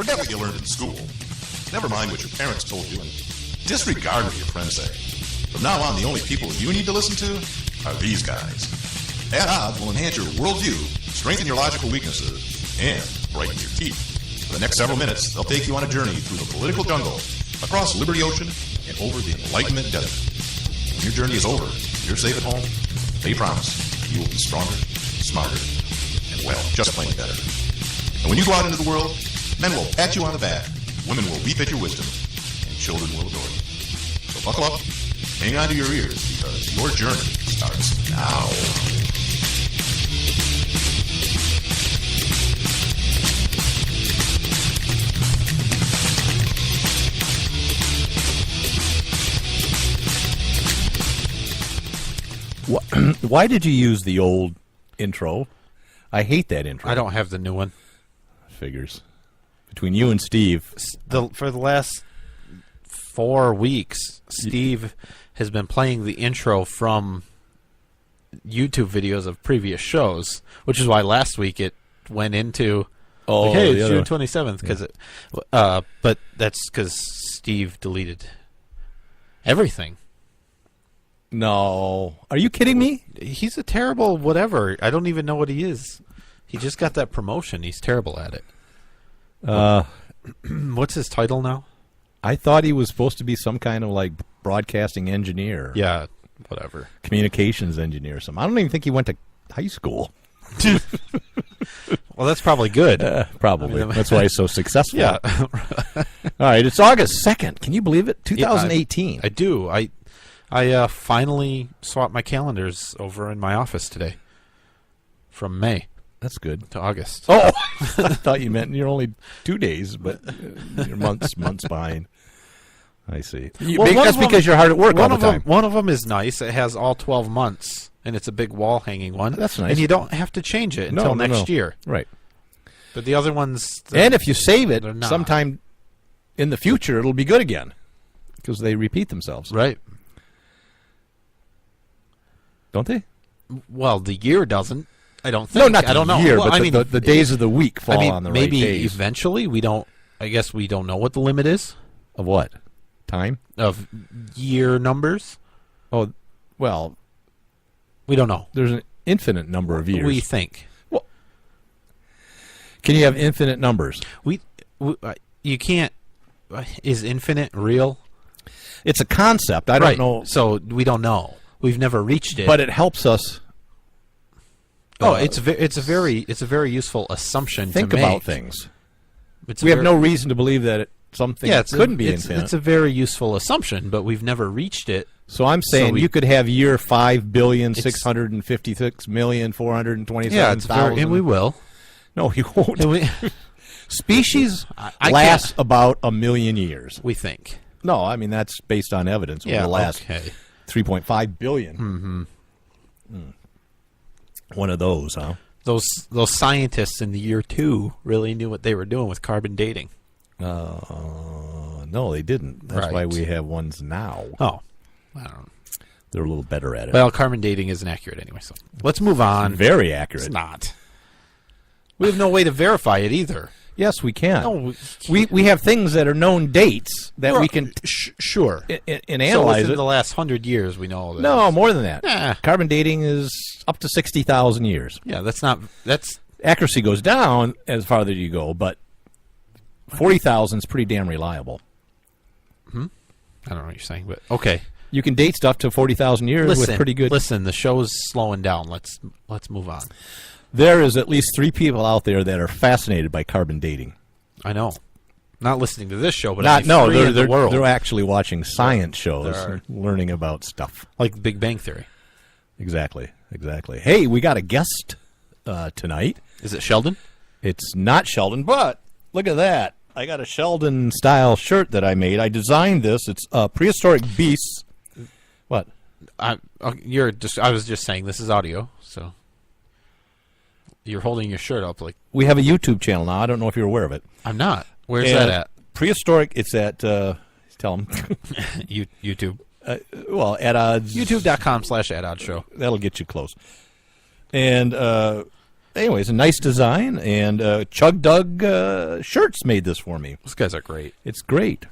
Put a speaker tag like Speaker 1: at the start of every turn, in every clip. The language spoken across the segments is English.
Speaker 1: Forget what you learned in school. Never mind what your parents told you and disregard what your friends say. From now on, the only people you need to listen to are these guys. At Odds will enhance your worldview, strengthen your logical weaknesses, and brighten your teeth. For the next several minutes, they'll take you on a journey through the political jungle, across Liberty Ocean, and over the Enlightenment Desert. When your journey is over, you're safe at home, they promise you will be stronger, smarter, and, well, just plain better. And when you go out into the world, men will pat you on the back, women will weep at your wisdom, and children will adore you. So buckle up, hang on to your ears, because your journey starts now.
Speaker 2: Why did you use the old intro? I hate that intro.
Speaker 3: I don't have the new one.
Speaker 2: Figures. Between you and Steve.
Speaker 3: For the last 4 weeks, Steve has been playing the intro from YouTube videos of previous shows, which is why last week it went into, hey, it's June 27th. But that's because Steve deleted everything.
Speaker 2: No. Are you kidding me?
Speaker 3: He's a terrible whatever. I don't even know what he is. He just got that promotion. He's terrible at it. What's his title now?
Speaker 2: I thought he was supposed to be some kind of like broadcasting engineer.
Speaker 3: Yeah, whatever.
Speaker 2: Communications engineer or something. I don't even think he went to high school.
Speaker 3: Well, that's probably good.
Speaker 2: Probably. That's why he's so successful.
Speaker 3: Yeah.
Speaker 2: All right, it's August 2nd. Can you believe it? 2018.
Speaker 3: I do. I finally swapped my calendars over in my office today from May.
Speaker 2: That's good.
Speaker 3: To August.
Speaker 2: Oh, I thought you meant you're only 2 days, but you're months behind. I see. That's because you're hard at work all the time.
Speaker 3: One of them is nice. It has all 12 months, and it's a big wall-hanging one.
Speaker 2: That's nice.
Speaker 3: And you don't have to change it until next year.
Speaker 2: Right.
Speaker 3: But the other ones...
Speaker 2: And if you save it sometime in the future, it'll be good again because they repeat themselves.
Speaker 3: Right.
Speaker 2: Don't they?
Speaker 3: Well, the year doesn't. I don't think.
Speaker 2: No, not the
Speaker 3: I don't know.
Speaker 2: year,
Speaker 3: Well,
Speaker 2: but the days of the week fall on the right days.
Speaker 3: Maybe eventually we don't. I guess we don't know what the limit is
Speaker 2: of what time
Speaker 3: of year numbers.
Speaker 2: Oh, well,
Speaker 3: we don't know.
Speaker 2: There's an infinite number of years.
Speaker 3: We think.
Speaker 2: Well, can you have infinite numbers?
Speaker 3: You can't. Is infinite real?
Speaker 2: It's a concept. I don't know.
Speaker 3: So we don't know. We've never reached it,
Speaker 2: but it helps us.
Speaker 3: It's a very useful assumption.
Speaker 2: Think
Speaker 3: to make.
Speaker 2: about things. We have no reason to believe that something couldn't be infinite.
Speaker 3: It's a very useful assumption, but we've never reached it.
Speaker 2: So I'm saying you could have year 5,656,427,000.
Speaker 3: Yeah, and we will.
Speaker 2: No, you won't. Species lasts about 1 million years.
Speaker 3: We think.
Speaker 2: No, I mean that's based on evidence.
Speaker 3: Yeah,
Speaker 2: the last 3.5 billion.
Speaker 3: Mm-hmm.
Speaker 2: One of those, huh?
Speaker 3: Those scientists in the year 2 really knew what they were doing with carbon dating.
Speaker 2: No, they didn't. That's why we have ones now.
Speaker 3: Oh, I don't know.
Speaker 2: They're a little better at it.
Speaker 3: Well, carbon dating isn't accurate anyway, so let's move on.
Speaker 2: It's very accurate.
Speaker 3: It's not. We have no way to verify it either.
Speaker 2: Yes, we can.
Speaker 3: No,
Speaker 2: we have things that are known dates that we can
Speaker 3: sure
Speaker 2: and analyze
Speaker 3: within
Speaker 2: it.
Speaker 3: the last 100 years, we know that.
Speaker 2: No, more than that. Carbon dating is up to 60,000 years.
Speaker 3: Yeah, that's
Speaker 2: accuracy goes down as farther you go, but 40,000 is pretty damn reliable.
Speaker 3: I don't know what you're saying, but okay.
Speaker 2: You can date stuff to 40,000 years with pretty good.
Speaker 3: Listen, the show's slowing down. Let's move on.
Speaker 2: There is at least 3 people out there that are fascinated by carbon dating.
Speaker 3: I know. Not listening to this show, but
Speaker 2: they're actually watching science shows, learning about stuff
Speaker 3: like Big Bang Theory.
Speaker 2: Exactly. Hey, we got a guest tonight.
Speaker 3: Is it Sheldon?
Speaker 2: It's not Sheldon, but look at that. I got a Sheldon-style shirt that I made. I designed this. It's Prehistoric Beasts. What?
Speaker 3: I was just saying this is audio, so you're holding your shirt up like.
Speaker 2: We have a YouTube channel now. I don't know if you're aware of it.
Speaker 3: I'm not. Where's that at?
Speaker 2: Prehistoric. It's at. Tell them.
Speaker 3: YouTube.
Speaker 2: Well, AdOdds.
Speaker 3: YouTube.com/AdOddsShow.
Speaker 2: That'll get you close. And anyways, a nice design, and Chug Dug Shirts made this for me.
Speaker 3: Those guys are great.
Speaker 2: It's great.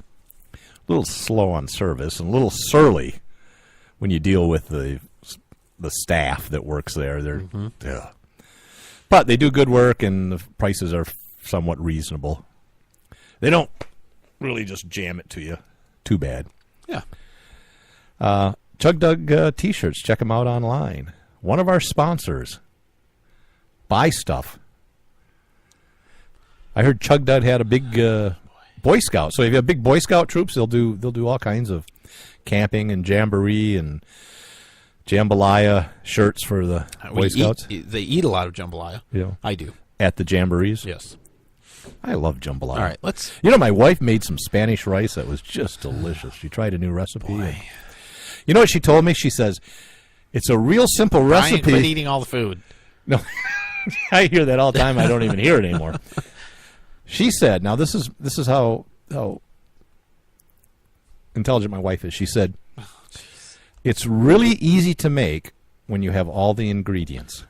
Speaker 2: A little slow on service and a little surly when you deal with the staff that works there. They're, but they do good work, and the prices are somewhat reasonable. They don't really just jam it to you. Too bad.
Speaker 3: Yeah.
Speaker 2: Chug Dug T-shirts. Check them out online. One of our sponsors. Buy stuff. I heard Chug Dug had a big Boy Scout. So if you have big Boy Scout troops, they'll do all kinds of camping and jamboree and jambalaya shirts for the Boy Scouts.
Speaker 3: They eat a lot of jambalaya.
Speaker 2: Yeah.
Speaker 3: I do.
Speaker 2: At the jamborees?
Speaker 3: Yes.
Speaker 2: I love jambalaya.
Speaker 3: All right, let's...
Speaker 2: You know, my wife made some Spanish rice that was just delicious. She tried a new recipe.
Speaker 3: Boy.
Speaker 2: You know what she told me? She says, it's a real simple recipe.
Speaker 3: Brian, quit eating all the food.
Speaker 2: No, I hear that all the time. I don't even hear it anymore. She said, now this is how intelligent my wife is. She said, it's really easy to make when you have all the ingredients.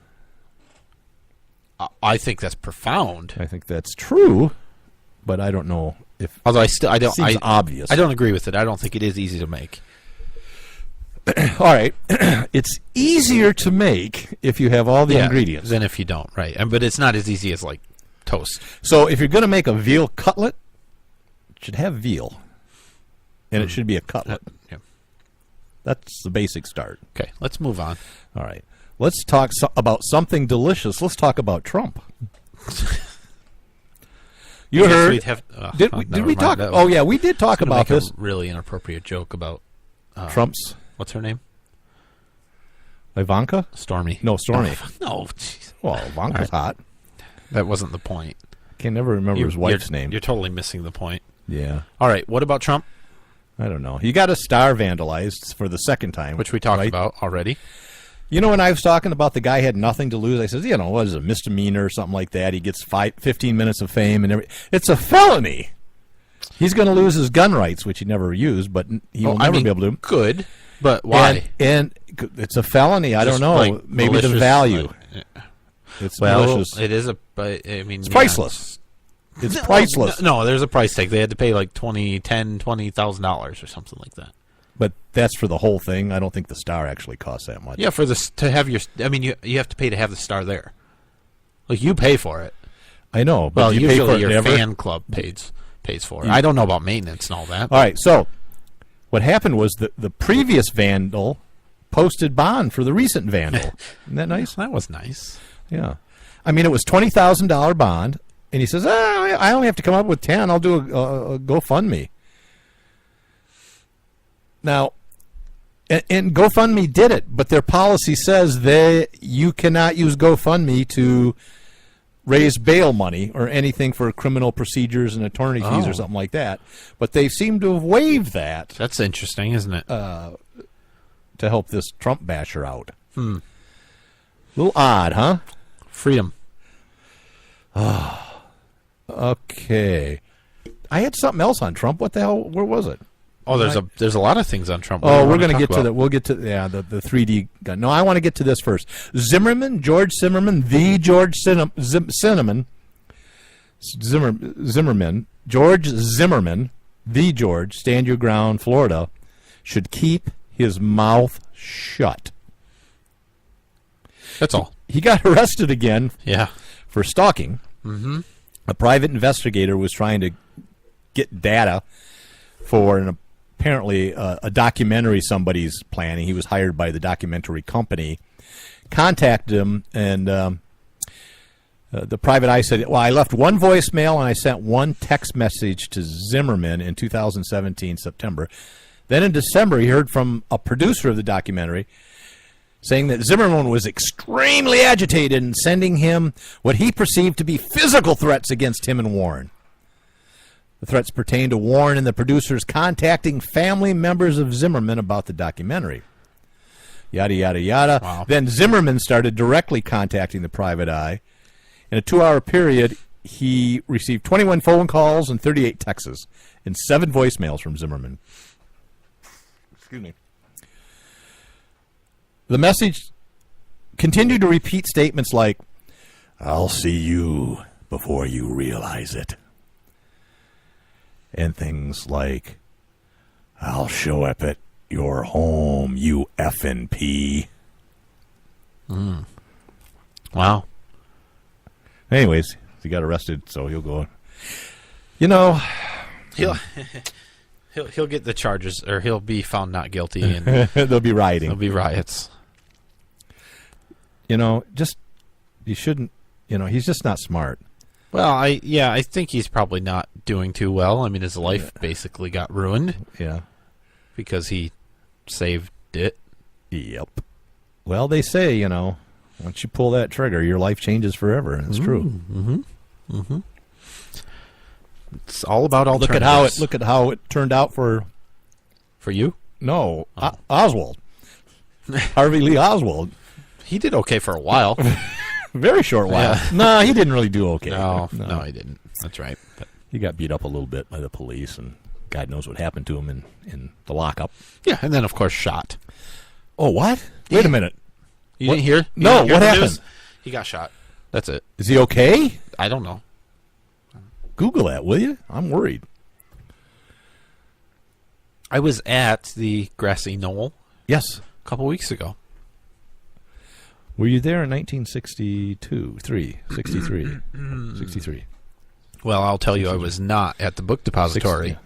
Speaker 3: I think that's profound.
Speaker 2: I think that's true, but I don't know if.
Speaker 3: Although I don't.
Speaker 2: Seems obvious.
Speaker 3: I don't agree with it. I don't think it is easy to make.
Speaker 2: All right, it's easier to make if you have all the ingredients
Speaker 3: than if you don't. Right, but it's not as easy as like toast.
Speaker 2: So if you're going to make a veal cutlet, it should have veal, and it should be a cutlet.
Speaker 3: Yeah.
Speaker 2: That's the basic start.
Speaker 3: Okay, let's move on.
Speaker 2: All right. Let's talk about something delicious. Let's talk about Trump. You heard? Did we talk? Oh, yeah, we did talk about this.
Speaker 3: A really inappropriate joke about
Speaker 2: Trump's.
Speaker 3: What's her name?
Speaker 2: Ivanka?
Speaker 3: Stormy.
Speaker 2: No, Stormy.
Speaker 3: No. Geez.
Speaker 2: Well, Ivanka's hot.
Speaker 3: That wasn't the point.
Speaker 2: Can never remember his wife's name.
Speaker 3: You're totally missing the point.
Speaker 2: Yeah.
Speaker 3: All right. What about Trump?
Speaker 2: I don't know. He got a star vandalized for the second time.
Speaker 3: Which we talked about already.
Speaker 2: You know, when I was talking about the guy had nothing to lose, I said, you know, what is it, a misdemeanor or something like that? He gets 15 minutes of fame and everything. It's a felony. He's going to lose his gun rights, which he never used, but he will never be able to.
Speaker 3: Good, but why?
Speaker 2: And it's a felony. I don't know.
Speaker 3: Like
Speaker 2: maybe the value.
Speaker 3: It's
Speaker 2: malicious.
Speaker 3: It is it's
Speaker 2: priceless. It's priceless.
Speaker 3: No, there's a price tag. They had to pay like $20,000 or something like that.
Speaker 2: But that's for the whole thing. I don't think the star actually costs that much.
Speaker 3: Yeah, for this to have your. I mean, you have to pay to have the star there. Like you pay for it.
Speaker 2: I know, but you
Speaker 3: usually
Speaker 2: pay for it
Speaker 3: your fan club pays for it. I don't know about maintenance and all that.
Speaker 2: All right, so what happened was the previous vandal posted bond for the recent vandal. Isn't that nice?
Speaker 3: That was nice.
Speaker 2: Yeah, I mean it was $20,000 bond, and he says, I only have to come up with 10. I'll do a GoFundMe. Now, and GoFundMe did it, but their policy says you cannot use GoFundMe to raise bail money or anything for criminal procedures and attorney fees or something like that. But they seem to have waived that.
Speaker 3: That's interesting, isn't it?
Speaker 2: To help this Trump basher out. A little odd, huh?
Speaker 3: Freedom.
Speaker 2: Okay. I had something else on Trump. What the hell? Where was it?
Speaker 3: Oh, there's a lot of things on Trump.
Speaker 2: Oh, we're going to get to that. We'll get to the 3D gun. No, I want to get to this first. George Zimmerman, the George Zimmerman, George Zimmerman, the George, Stand Your Ground, Florida, should keep his mouth shut.
Speaker 3: That's all.
Speaker 2: He got arrested again.
Speaker 3: Yeah.
Speaker 2: For stalking.
Speaker 3: Mm-hmm.
Speaker 2: A private investigator was trying to get data for apparently a documentary somebody's planning. He was hired by the documentary company, contacted him, and the private eye said, well, I left one voicemail and I sent one text message to Zimmerman in 2017, September. Then in December, he heard from a producer of the documentary saying that Zimmerman was extremely agitated and sending him what he perceived to be physical threats against him and Warren. The threats pertain to Warren and the producers contacting family members of Zimmerman about the documentary. Yada, yada, yada.
Speaker 3: Wow.
Speaker 2: Then Zimmerman started directly contacting the private eye. In a 2-hour period, he received 21 phone calls and 38 texts and 7 voicemails from Zimmerman. Excuse me. The message continued to repeat statements like, I'll see you before you realize it. And things like, I'll show up at your home, you effing P.
Speaker 3: Wow.
Speaker 2: Anyways, he got arrested, so he'll go. You know,
Speaker 3: He'll get the charges, or he'll be found not guilty, and
Speaker 2: there'll be rioting.
Speaker 3: there'll be riots.
Speaker 2: You know, you shouldn't. You know, he's just not smart.
Speaker 3: Well, I think he's probably not doing too well. I mean, his life basically got ruined
Speaker 2: Yeah.
Speaker 3: because he saved it.
Speaker 2: Yep. Well, they say, you know, once you pull that trigger, your life changes forever, and it's true.
Speaker 3: It's all about
Speaker 2: Look
Speaker 3: alternatives.
Speaker 2: at how it turned out for
Speaker 3: you.
Speaker 2: Oswald, Harvey Lee Oswald.
Speaker 3: He did okay for a while.
Speaker 2: Very short while.
Speaker 3: Yeah.
Speaker 2: No, he didn't really do okay.
Speaker 3: No, he didn't. That's right. But
Speaker 2: He got beat up a little bit by the police, and God knows what happened to him in the lockup.
Speaker 3: yeah, and then of course shot.
Speaker 2: Oh, what? Wait a minute.
Speaker 3: You
Speaker 2: What?
Speaker 3: didn't hear? You
Speaker 2: No,
Speaker 3: didn't hear
Speaker 2: what
Speaker 3: the
Speaker 2: happened?
Speaker 3: news? He got shot. That's it.
Speaker 2: Is he okay?
Speaker 3: I don't know.
Speaker 2: Google that, will you? I'm worried.
Speaker 3: I was at the grassy knoll
Speaker 2: Yes.
Speaker 3: a couple weeks ago.
Speaker 2: Were you there in 1962, 63?
Speaker 3: Well, I'll tell you, I was not at the book depository.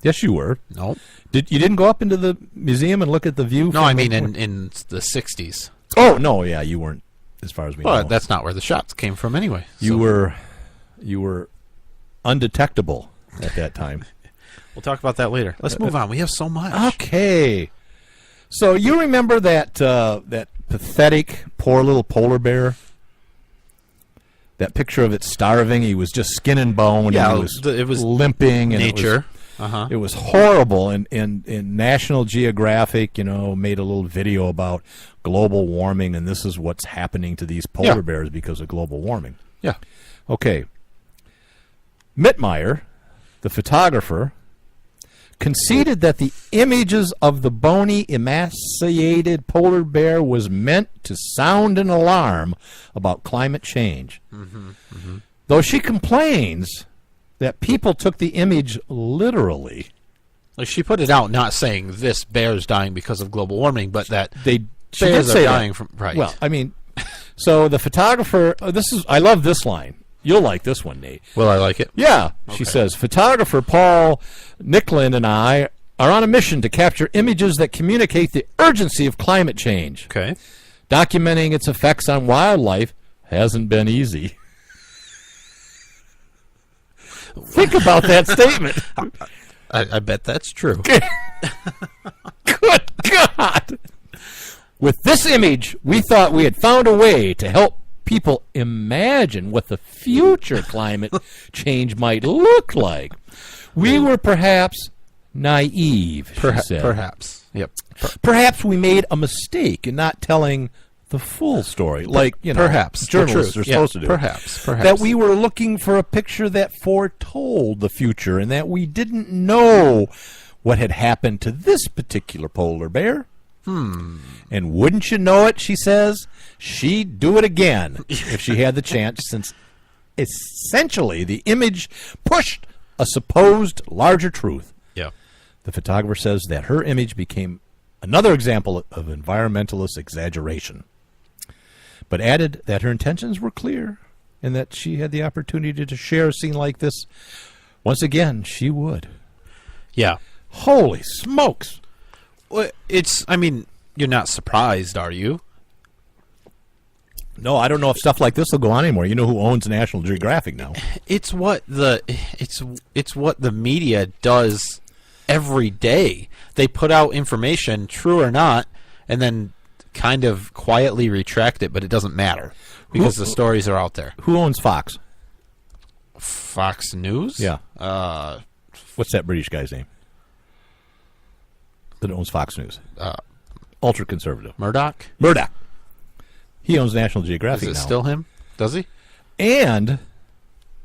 Speaker 2: Yes, you were.
Speaker 3: No,
Speaker 2: You didn't go up into the museum and look at the view?
Speaker 3: no,
Speaker 2: from
Speaker 3: I
Speaker 2: the-
Speaker 3: mean in the '60s.
Speaker 2: Oh, no, yeah, you weren't, as far as we
Speaker 3: Well,
Speaker 2: know.
Speaker 3: that's not where the shots came from anyway.
Speaker 2: You
Speaker 3: so
Speaker 2: were undetectable at that time.
Speaker 3: We'll talk about that later. Let's move on. We have so much.
Speaker 2: Okay. So you remember that that pathetic, poor little polar bear? That picture of it starving. He was just skin and bone.
Speaker 3: Yeah,
Speaker 2: and
Speaker 3: it was
Speaker 2: limping. And
Speaker 3: Nature.
Speaker 2: It was horrible. And National Geographic, you know, made a little video about global warming, and this is what's happening to these polar bears because of global warming.
Speaker 3: Yeah.
Speaker 2: Okay. Mittmeyer, the photographer, conceded that the images of the bony, emaciated polar bear was meant to sound an alarm about climate change. Though she complains that people took the image literally.
Speaker 3: Like she put it out not saying this bear's dying because of global warming, but that
Speaker 2: She did
Speaker 3: bears
Speaker 2: say
Speaker 3: are
Speaker 2: that.
Speaker 3: dying from right.
Speaker 2: Well, I mean, so the photographer, I love this line. You'll like this one, Nate.
Speaker 3: Well, I like it.
Speaker 2: Yeah, she says, photographer Paul Nicklin and I are on a mission to capture images that communicate the urgency of climate change.
Speaker 3: Okay.
Speaker 2: Documenting its effects on wildlife hasn't been easy. Think about that statement.
Speaker 3: I bet that's true.
Speaker 2: Good God. With this image, we thought we had found a way to help people imagine what the future climate change might look like. We were perhaps naive, she said.
Speaker 3: Perhaps. Yep.
Speaker 2: Perhaps we made a mistake in not telling the full story, like, you know,
Speaker 3: Perhaps.
Speaker 2: journalists
Speaker 3: The
Speaker 2: are
Speaker 3: truth.
Speaker 2: supposed to do.
Speaker 3: Perhaps.
Speaker 2: That we were looking for a picture that foretold the future and that we didn't know what had happened to this particular polar bear. And wouldn't you know it, she says, she'd do it again if she had the chance, since essentially the image pushed a supposed larger truth.
Speaker 3: Yeah.
Speaker 2: The photographer says that her image became another example of environmentalist exaggeration, but added that her intentions were clear and that she had the opportunity to share a scene like this once again, she would.
Speaker 3: Yeah.
Speaker 2: Holy smokes.
Speaker 3: Well, I mean, you're not surprised, are you?
Speaker 2: No, I don't know if stuff like this will go on anymore. You know who owns National Geographic now?
Speaker 3: It's what the media does every day. They put out information, true or not, and then kind of quietly retract it, but it doesn't matter because the stories are out there.
Speaker 2: Who owns Fox?
Speaker 3: Fox News?
Speaker 2: Yeah. What's that British guy's name that owns Fox News? Ultra conservative.
Speaker 3: Murdoch?
Speaker 2: Murdoch. He owns National Geographic
Speaker 3: Is it
Speaker 2: now.
Speaker 3: still him? Does he?
Speaker 2: And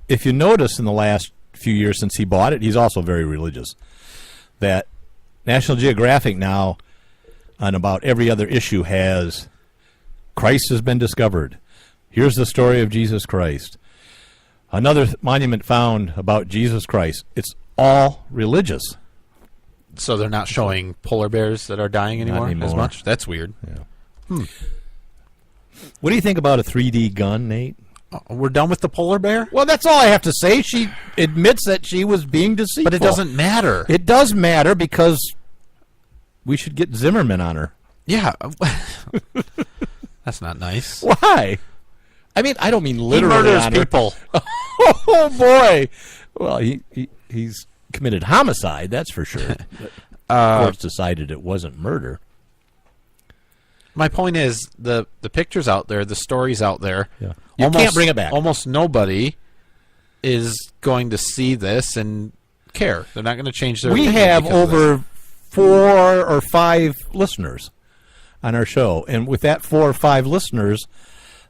Speaker 2: if you notice in the last few years since he bought it, he's also very religious. That National Geographic now, on about every other issue, has Christ has been discovered. Here's the story of Jesus Christ. Another monument found about Jesus Christ. It's all religious.
Speaker 3: So they're not showing polar bears that are dying anymore, as much? That's weird.
Speaker 2: Yeah. What do you think about a 3D gun, Nate?
Speaker 3: We're done with the polar bear?
Speaker 2: Well, that's all I have to say. She admits that she was being deceitful.
Speaker 3: But it doesn't matter.
Speaker 2: It does matter because we should get Zimmerman on her.
Speaker 3: Yeah. That's not nice.
Speaker 2: Why? I mean, I don't mean literally
Speaker 3: He murders
Speaker 2: on her.
Speaker 3: people.
Speaker 2: Oh, boy. Well, he's committed homicide, that's for sure. But courts decided it wasn't murder.
Speaker 3: My point is, the picture's out there, the story's out there.
Speaker 2: Yeah. You can't bring it back.
Speaker 3: Almost nobody is going to see this and care. They're not going to change their opinion.
Speaker 2: We have
Speaker 3: because of
Speaker 2: over
Speaker 3: this.
Speaker 2: 4 or 5 listeners on our show. And with that 4 or 5 listeners,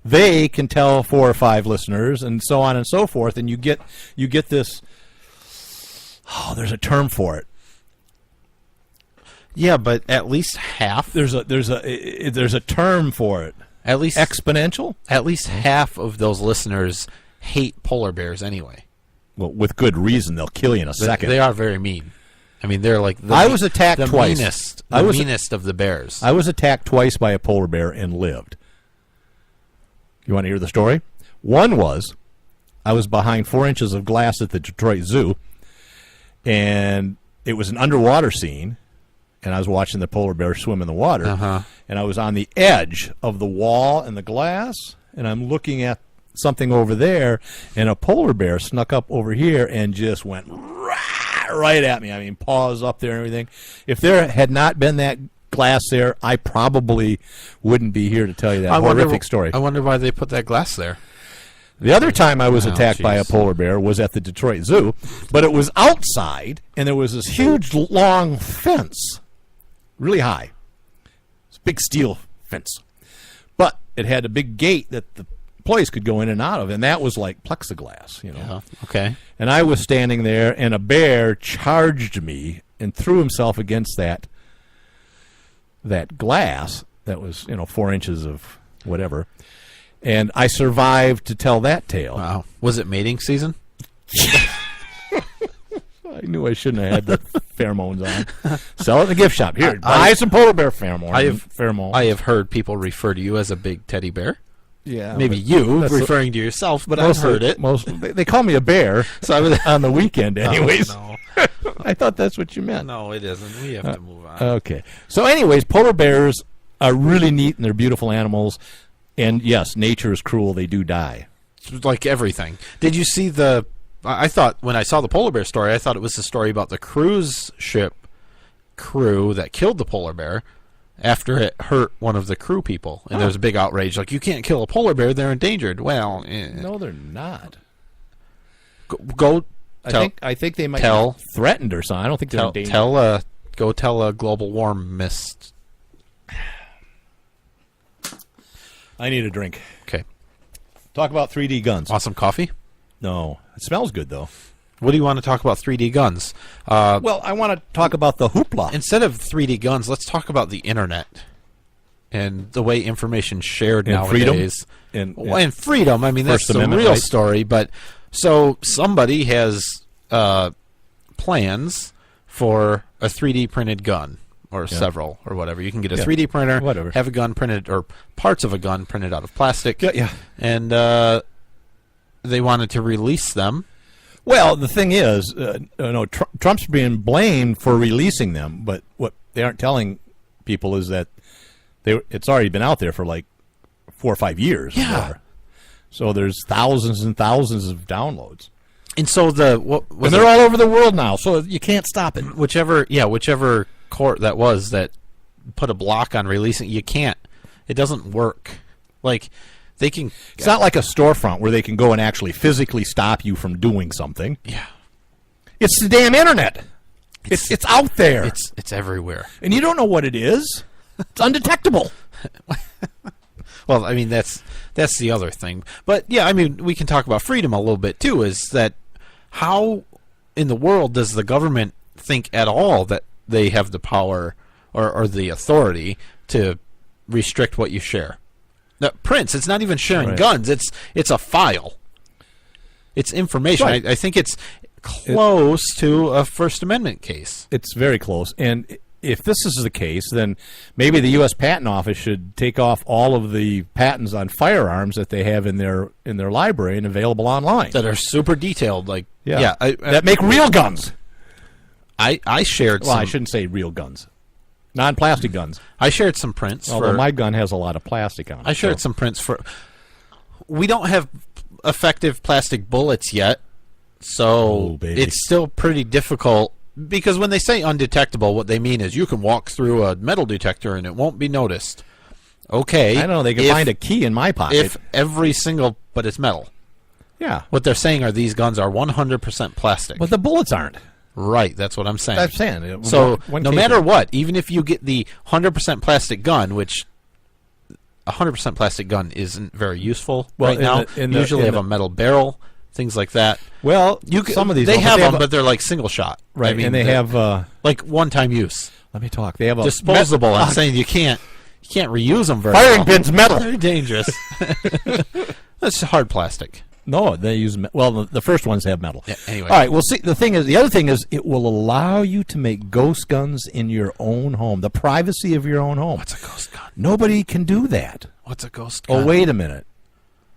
Speaker 2: they can tell 4 or 5 listeners and so on and so forth. And you get this, there's a term for it.
Speaker 3: Yeah, but at least half.
Speaker 2: There's a term for it.
Speaker 3: At least
Speaker 2: exponential.
Speaker 3: At least half of those listeners hate polar bears anyway.
Speaker 2: Well, with good reason. They'll kill you in a second.
Speaker 3: They are very mean. I mean, they're like
Speaker 2: I was attacked
Speaker 3: the
Speaker 2: twice.
Speaker 3: meanest of the bears.
Speaker 2: I was attacked twice by a polar bear and lived. You want to hear the story? One was I was behind 4 inches of glass at the Detroit Zoo, and it was an underwater scene. And I was watching the polar bear swim in the water. And I was on the edge of the wall and the glass, and I'm looking at something over there, and a polar bear snuck up over here and just went right at me. I mean, paws up there and everything. If there had not been that glass there, I probably wouldn't be here to tell you that horrific story.
Speaker 3: I wonder why they put that glass there.
Speaker 2: The other time I was attacked by a polar bear was at the Detroit Zoo, but it was outside, and there was this huge, long fence. Really high. It's a big steel fence. But it had a big gate that the employees could go in and out of, and that was like plexiglass, you know.
Speaker 3: Yeah, okay.
Speaker 2: And I was standing there, and a bear charged me and threw himself against that glass that was, 4 inches of whatever. And I survived to tell that tale.
Speaker 3: Wow. Was it mating season?
Speaker 2: I knew I shouldn't have had the pheromones on. Sell it in the gift shop. Here, buy some polar bear pheromones.
Speaker 3: I have heard people refer to you as a big teddy bear.
Speaker 2: Yeah,
Speaker 3: maybe you referring to yourself, but I've heard it.
Speaker 2: They call me a bear. So I was on the weekend, anyways.
Speaker 3: No.
Speaker 2: I thought that's what you meant.
Speaker 3: No, it isn't. We have to move on.
Speaker 2: Okay. So, anyways, polar bears are really neat and they're beautiful animals. And yes, nature is cruel. They do die.
Speaker 3: Like everything. Did you see the? I thought when I saw the polar bear story, I thought it was the story about the cruise ship crew that killed the polar bear after it hurt one of the crew people. And there was a big outrage. Like, you can't kill a polar bear. They're endangered. Well,
Speaker 2: no, they're not.
Speaker 3: Go
Speaker 2: I think they might be threatened or something. I don't think they're endangered.
Speaker 3: Go tell a global warmist.
Speaker 2: I need a drink.
Speaker 3: Okay.
Speaker 2: Talk about 3D guns.
Speaker 3: Want some coffee?
Speaker 2: No. It smells good, though.
Speaker 3: What do you want to talk about 3D guns?
Speaker 2: Well, I want to talk about the hoopla.
Speaker 3: Instead of 3D guns, let's talk about the internet and the way information shared nowadays. And freedom. I mean, that's the real story. But so somebody has plans for a 3D printed gun or several or whatever. You can get a 3D printer, have a gun printed or parts of a gun printed out of plastic.
Speaker 2: Yeah.
Speaker 3: And they wanted to release them.
Speaker 2: Well, the thing is, Trump's being blamed for releasing them, but what they aren't telling people is that it's already been out there for like 4 or 5 years.
Speaker 3: Yeah.
Speaker 2: More. So there's thousands and thousands of downloads.
Speaker 3: And so
Speaker 2: and they're all over the world now, so you can't stop it.
Speaker 3: Whichever court that was that put a block on releasing, you can't. It doesn't work. Like, they can.
Speaker 2: It's not like a storefront where they can go and actually physically stop you from doing something.
Speaker 3: Yeah.
Speaker 2: It's the damn internet. It's out there.
Speaker 3: It's everywhere.
Speaker 2: And you don't know what it is. It's undetectable.
Speaker 3: Well, I mean, that's the other thing. But yeah, I mean, we can talk about freedom a little bit too. Is that how in the world does the government think at all that they have the power or the authority to restrict what you share? prints. It's not even sharing
Speaker 2: Right.
Speaker 3: guns. It's a file. It's information.
Speaker 2: Right.
Speaker 3: I think it's close to a First Amendment case.
Speaker 2: It's very close. And if this is the case, then maybe the U.S. Patent Office should take off all of the patents on firearms that they have in their library and available online
Speaker 3: That are super detailed. Like,
Speaker 2: that make real guns.
Speaker 3: I shared
Speaker 2: Well,
Speaker 3: some.
Speaker 2: I shouldn't say real guns. Non-plastic guns.
Speaker 3: I shared some prints.
Speaker 2: Although
Speaker 3: for,
Speaker 2: my gun has a lot of plastic on it.
Speaker 3: I shared some prints for. We don't have effective plastic bullets yet, so
Speaker 2: baby.
Speaker 3: it's still pretty difficult. Because when they say undetectable, what they mean is you can walk through a metal detector and it won't be noticed. Okay.
Speaker 2: I don't know. They can find a key in my pocket.
Speaker 3: If every single, but it's metal.
Speaker 2: Yeah.
Speaker 3: What they're saying are these guns are 100% plastic.
Speaker 2: But the bullets aren't.
Speaker 3: Right, that's what I'm saying.
Speaker 2: I'm saying.
Speaker 3: So
Speaker 2: One
Speaker 3: no
Speaker 2: case
Speaker 3: matter
Speaker 2: of-
Speaker 3: what, even if you get the 100% plastic gun, which a 100% plastic gun isn't very useful
Speaker 2: Well,
Speaker 3: right now. Usually
Speaker 2: in
Speaker 3: have
Speaker 2: the-
Speaker 3: a metal barrel, things like that.
Speaker 2: Well,
Speaker 3: Some
Speaker 2: of these
Speaker 3: they
Speaker 2: don't,
Speaker 3: have
Speaker 2: but
Speaker 3: them, but they're like single shot.
Speaker 2: right,
Speaker 3: I mean,
Speaker 2: and they
Speaker 3: they're
Speaker 2: have.
Speaker 3: like one-time use,
Speaker 2: Let me talk. They have a
Speaker 3: disposable. I'm saying you can't reuse them very
Speaker 2: firing
Speaker 3: well.
Speaker 2: pin's metal.
Speaker 3: They're dangerous. That's hard plastic.
Speaker 2: No, they use the first ones have metal.
Speaker 3: Yeah, anyway.
Speaker 2: All right. Well, see, the other thing is, it will allow you to make ghost guns in your own home, the privacy of your own home.
Speaker 3: What's a ghost gun?
Speaker 2: Nobody can do that.
Speaker 3: What's a ghost gun?
Speaker 2: Oh, wait a minute.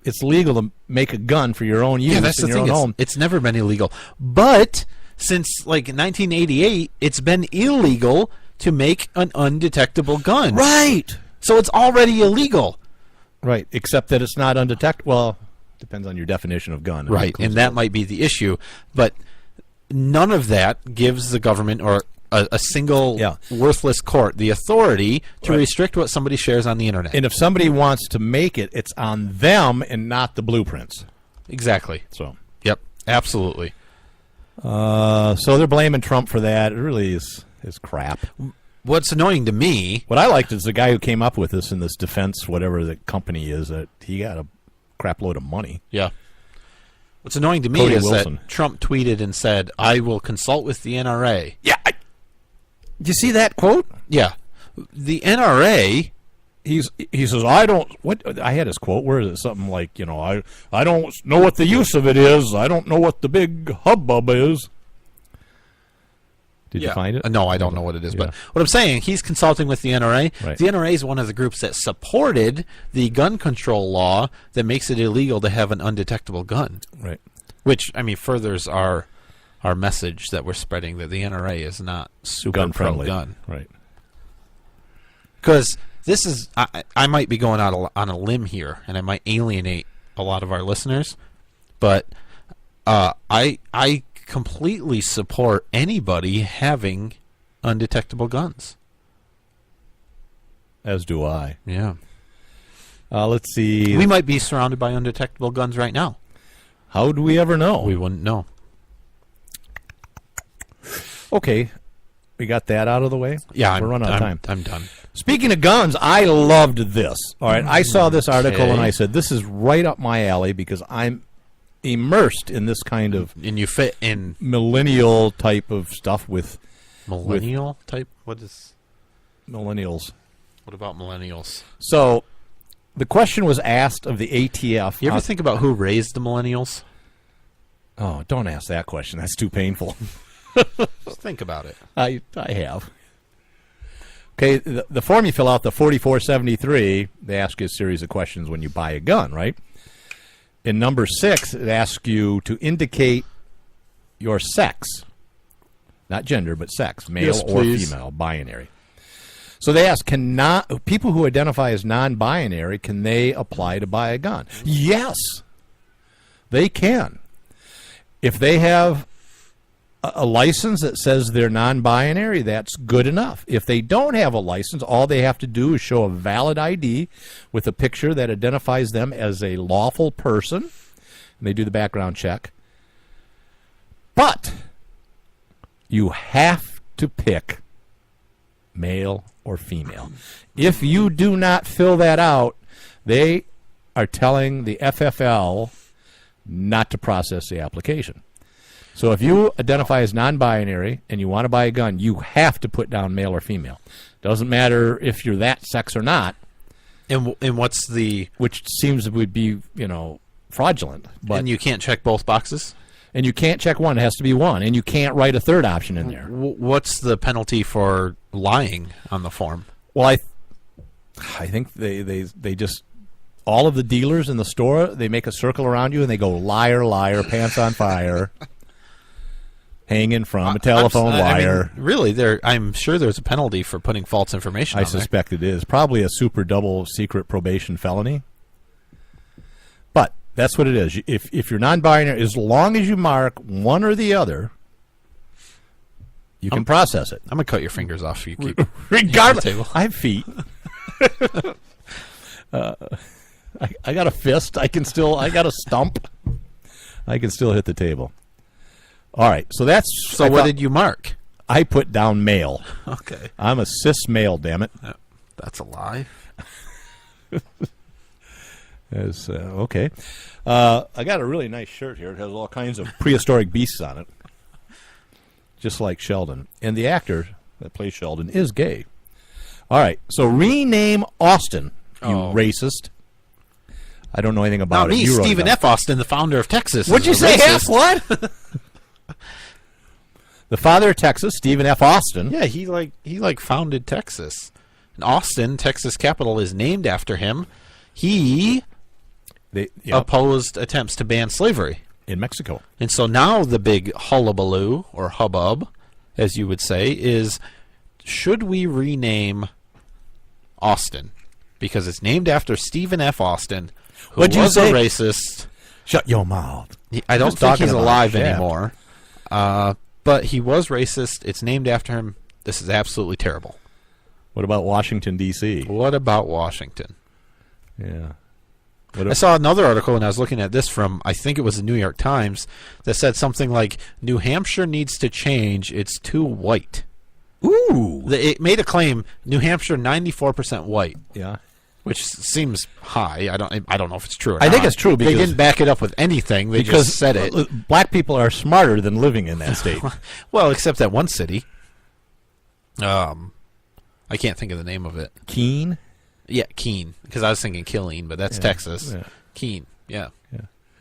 Speaker 2: It's legal to make a gun for your own use
Speaker 3: Yeah, that's
Speaker 2: in
Speaker 3: the
Speaker 2: your
Speaker 3: thing.
Speaker 2: own home.
Speaker 3: It's never been illegal, but since like 1988, it's been illegal to make an undetectable gun.
Speaker 2: Right.
Speaker 3: So it's already illegal.
Speaker 2: Right. Except that it's not undetectable. Well, depends on your definition of gun.
Speaker 3: Right, and that might be the issue. But none of that gives the government or a single worthless court the authority to restrict what somebody shares on the internet.
Speaker 2: And if somebody wants to make it, it's on them and not the blueprints.
Speaker 3: Exactly.
Speaker 2: So.
Speaker 3: Yep. Absolutely.
Speaker 2: So they're blaming Trump for that. It really is crap.
Speaker 3: What's annoying to me...
Speaker 2: What I liked is the guy who came up with this in this defense, whatever the company is, that he got a crap load of money.
Speaker 3: Yeah. What's annoying to me
Speaker 2: Cody
Speaker 3: is
Speaker 2: Wilson.
Speaker 3: that Trump tweeted and said, I will consult with the NRA.
Speaker 2: Yeah. Did you see that quote?
Speaker 3: Yeah. The NRA...
Speaker 2: He says, I don't... What I had his quote. Where is it? Something like, I don't know what the use of it is. I don't know what the big hubbub is. Did you find it?
Speaker 3: No, I don't know what it is. But what I'm saying, he's consulting with the NRA.
Speaker 2: Right.
Speaker 3: The NRA is one of the groups that supported the gun control law that makes it illegal to have an undetectable gun.
Speaker 2: Right.
Speaker 3: Which, I mean, furthers our message that we're spreading that the NRA is not super
Speaker 2: Gun-friendly.
Speaker 3: pro-gun.
Speaker 2: Right.
Speaker 3: Because this is... I might be going out on a limb here, and I might alienate a lot of our listeners, but I completely support anybody having undetectable guns.
Speaker 2: As do I.
Speaker 3: Yeah.
Speaker 2: Let's see.
Speaker 3: We might be surrounded by undetectable guns right now.
Speaker 2: How do we ever know?
Speaker 3: We wouldn't know.
Speaker 2: Okay. We got that out of the way?
Speaker 3: Yeah,
Speaker 2: We're running out of time.
Speaker 3: I'm done.
Speaker 2: Speaking of guns, I loved this. All right. I saw this article
Speaker 3: Okay.
Speaker 2: and I said, this is right up my alley because I'm immersed in this kind of
Speaker 3: And you fit in
Speaker 2: millennial type of stuff with
Speaker 3: millennial type? What
Speaker 2: millennials.
Speaker 3: about millennials?
Speaker 2: So the question was asked of the ATF.
Speaker 3: You ever think about who raised the millennials?
Speaker 2: Oh, don't ask that question. That's too painful.
Speaker 3: Just think about it.
Speaker 2: I have. Okay, the form you fill out, the 4473, they ask you a series of questions when you buy a gun, right? In number 6, it asks you to indicate your sex. Not gender, but sex, male
Speaker 3: Yes,
Speaker 2: or
Speaker 3: please.
Speaker 2: female, binary. So they ask, people who identify as non-binary, can they apply to buy a gun? Yes, they can. If they have a license that says they're non-binary, that's good enough. If they don't have a license, all they have to do is show a valid ID with a picture that identifies them as a lawful person, and they do the background check. But you have to pick male or female. If you do not fill that out, they are telling the FFL not to process the application. So if you identify as non-binary and you want to buy a gun, you have to put down male or female. Doesn't matter if you're that sex or not.
Speaker 3: And what's the...
Speaker 2: which seems would be, fraudulent. But
Speaker 3: And you can't check both boxes?
Speaker 2: and you can't check one; it has to be one, and you can't write a third option in there.
Speaker 3: What's the penalty for lying on the form?
Speaker 2: Well, I think they just, all of the dealers in the store, they make a circle around you and they go, liar, liar, pants on fire, hanging from a telephone wire.
Speaker 3: Really, I'm sure there's a penalty for putting false information
Speaker 2: I
Speaker 3: on there.
Speaker 2: suspect it is. Probably a super double secret probation felony. But that's what it is. If you're non-binary, as long as you mark one or the other, you can process it.
Speaker 3: I'm going to cut your fingers off if you keep
Speaker 2: Regardless.
Speaker 3: table.
Speaker 2: I have feet. I got a fist. I got a stump. I can still hit the table. All right. So that's...
Speaker 3: So what did you mark?
Speaker 2: I put down male.
Speaker 3: Okay.
Speaker 2: I'm a cis male, damn it.
Speaker 3: That's a lie.
Speaker 2: Okay. I got a really nice shirt here. It has all kinds of prehistoric beasts on it. Just like Sheldon. And the actor that plays Sheldon is gay. All right. So rename Austin, you racist. I don't know anything about
Speaker 3: Not
Speaker 2: it.
Speaker 3: me,
Speaker 2: You wrote it
Speaker 3: Stephen
Speaker 2: down.
Speaker 3: F. Austin, the founder of Texas.
Speaker 2: What'd you
Speaker 3: is a
Speaker 2: say,
Speaker 3: racist.
Speaker 2: F? What? The father of Texas, Stephen F. Austin.
Speaker 3: Yeah, he founded Texas. And Austin, Texas capital, is named after him. He opposed attempts to ban slavery
Speaker 2: in Mexico.
Speaker 3: And so now the big hullabaloo, or hubbub, as you would say, is should we rename Austin? Because it's named after Stephen F. Austin, who
Speaker 2: What'd you
Speaker 3: was
Speaker 2: say?
Speaker 3: a racist.
Speaker 2: Shut your mouth.
Speaker 3: I don't
Speaker 2: Just
Speaker 3: think
Speaker 2: talking
Speaker 3: he's
Speaker 2: about
Speaker 3: alive
Speaker 2: Shaft.
Speaker 3: anymore. But he was racist. It's named after him. This is absolutely terrible.
Speaker 2: What about Washington, D.C.?
Speaker 3: What about Washington?
Speaker 2: Yeah.
Speaker 3: I saw another article when I was looking at this from, I think it was the New York Times, that said something like, New Hampshire needs to change. It's too white.
Speaker 2: Ooh.
Speaker 3: It made a claim, New Hampshire 94% white.
Speaker 2: Yeah.
Speaker 3: Which seems high. I don't know if it's true or not.
Speaker 2: I think it's true because
Speaker 3: they didn't back it up with anything. They just said it.
Speaker 2: Black people are smarter than living in that state.
Speaker 3: Well, except that one city. I can't think of the name of it.
Speaker 2: Keene?
Speaker 3: Yeah, Keene. Because I was thinking Killeen, but that's Texas.
Speaker 2: Yeah.
Speaker 3: Keene, yeah.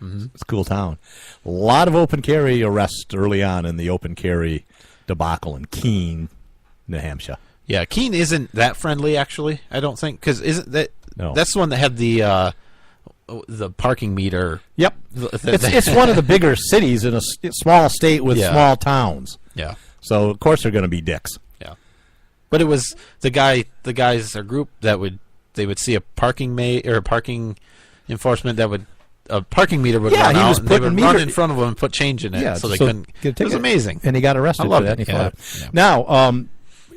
Speaker 2: It's a cool town. A lot of open carry arrests early on in the open carry debacle in Keene, New Hampshire.
Speaker 3: Yeah, Keene isn't that friendly, actually, I don't think. Because isn't that...
Speaker 2: No.
Speaker 3: That's the one that had the parking meter.
Speaker 2: Yep. It's one of the bigger cities in a small state with small towns.
Speaker 3: Yeah.
Speaker 2: So, of course, they're going to be dicks.
Speaker 3: Yeah. But it was the guys, a group that they would see a parking enforcement that would... A parking meter would run out, and they would run in front of them and put change in it, so they couldn't...
Speaker 2: It
Speaker 3: was amazing.
Speaker 2: And he got arrested for that.
Speaker 3: Yeah.
Speaker 2: Now,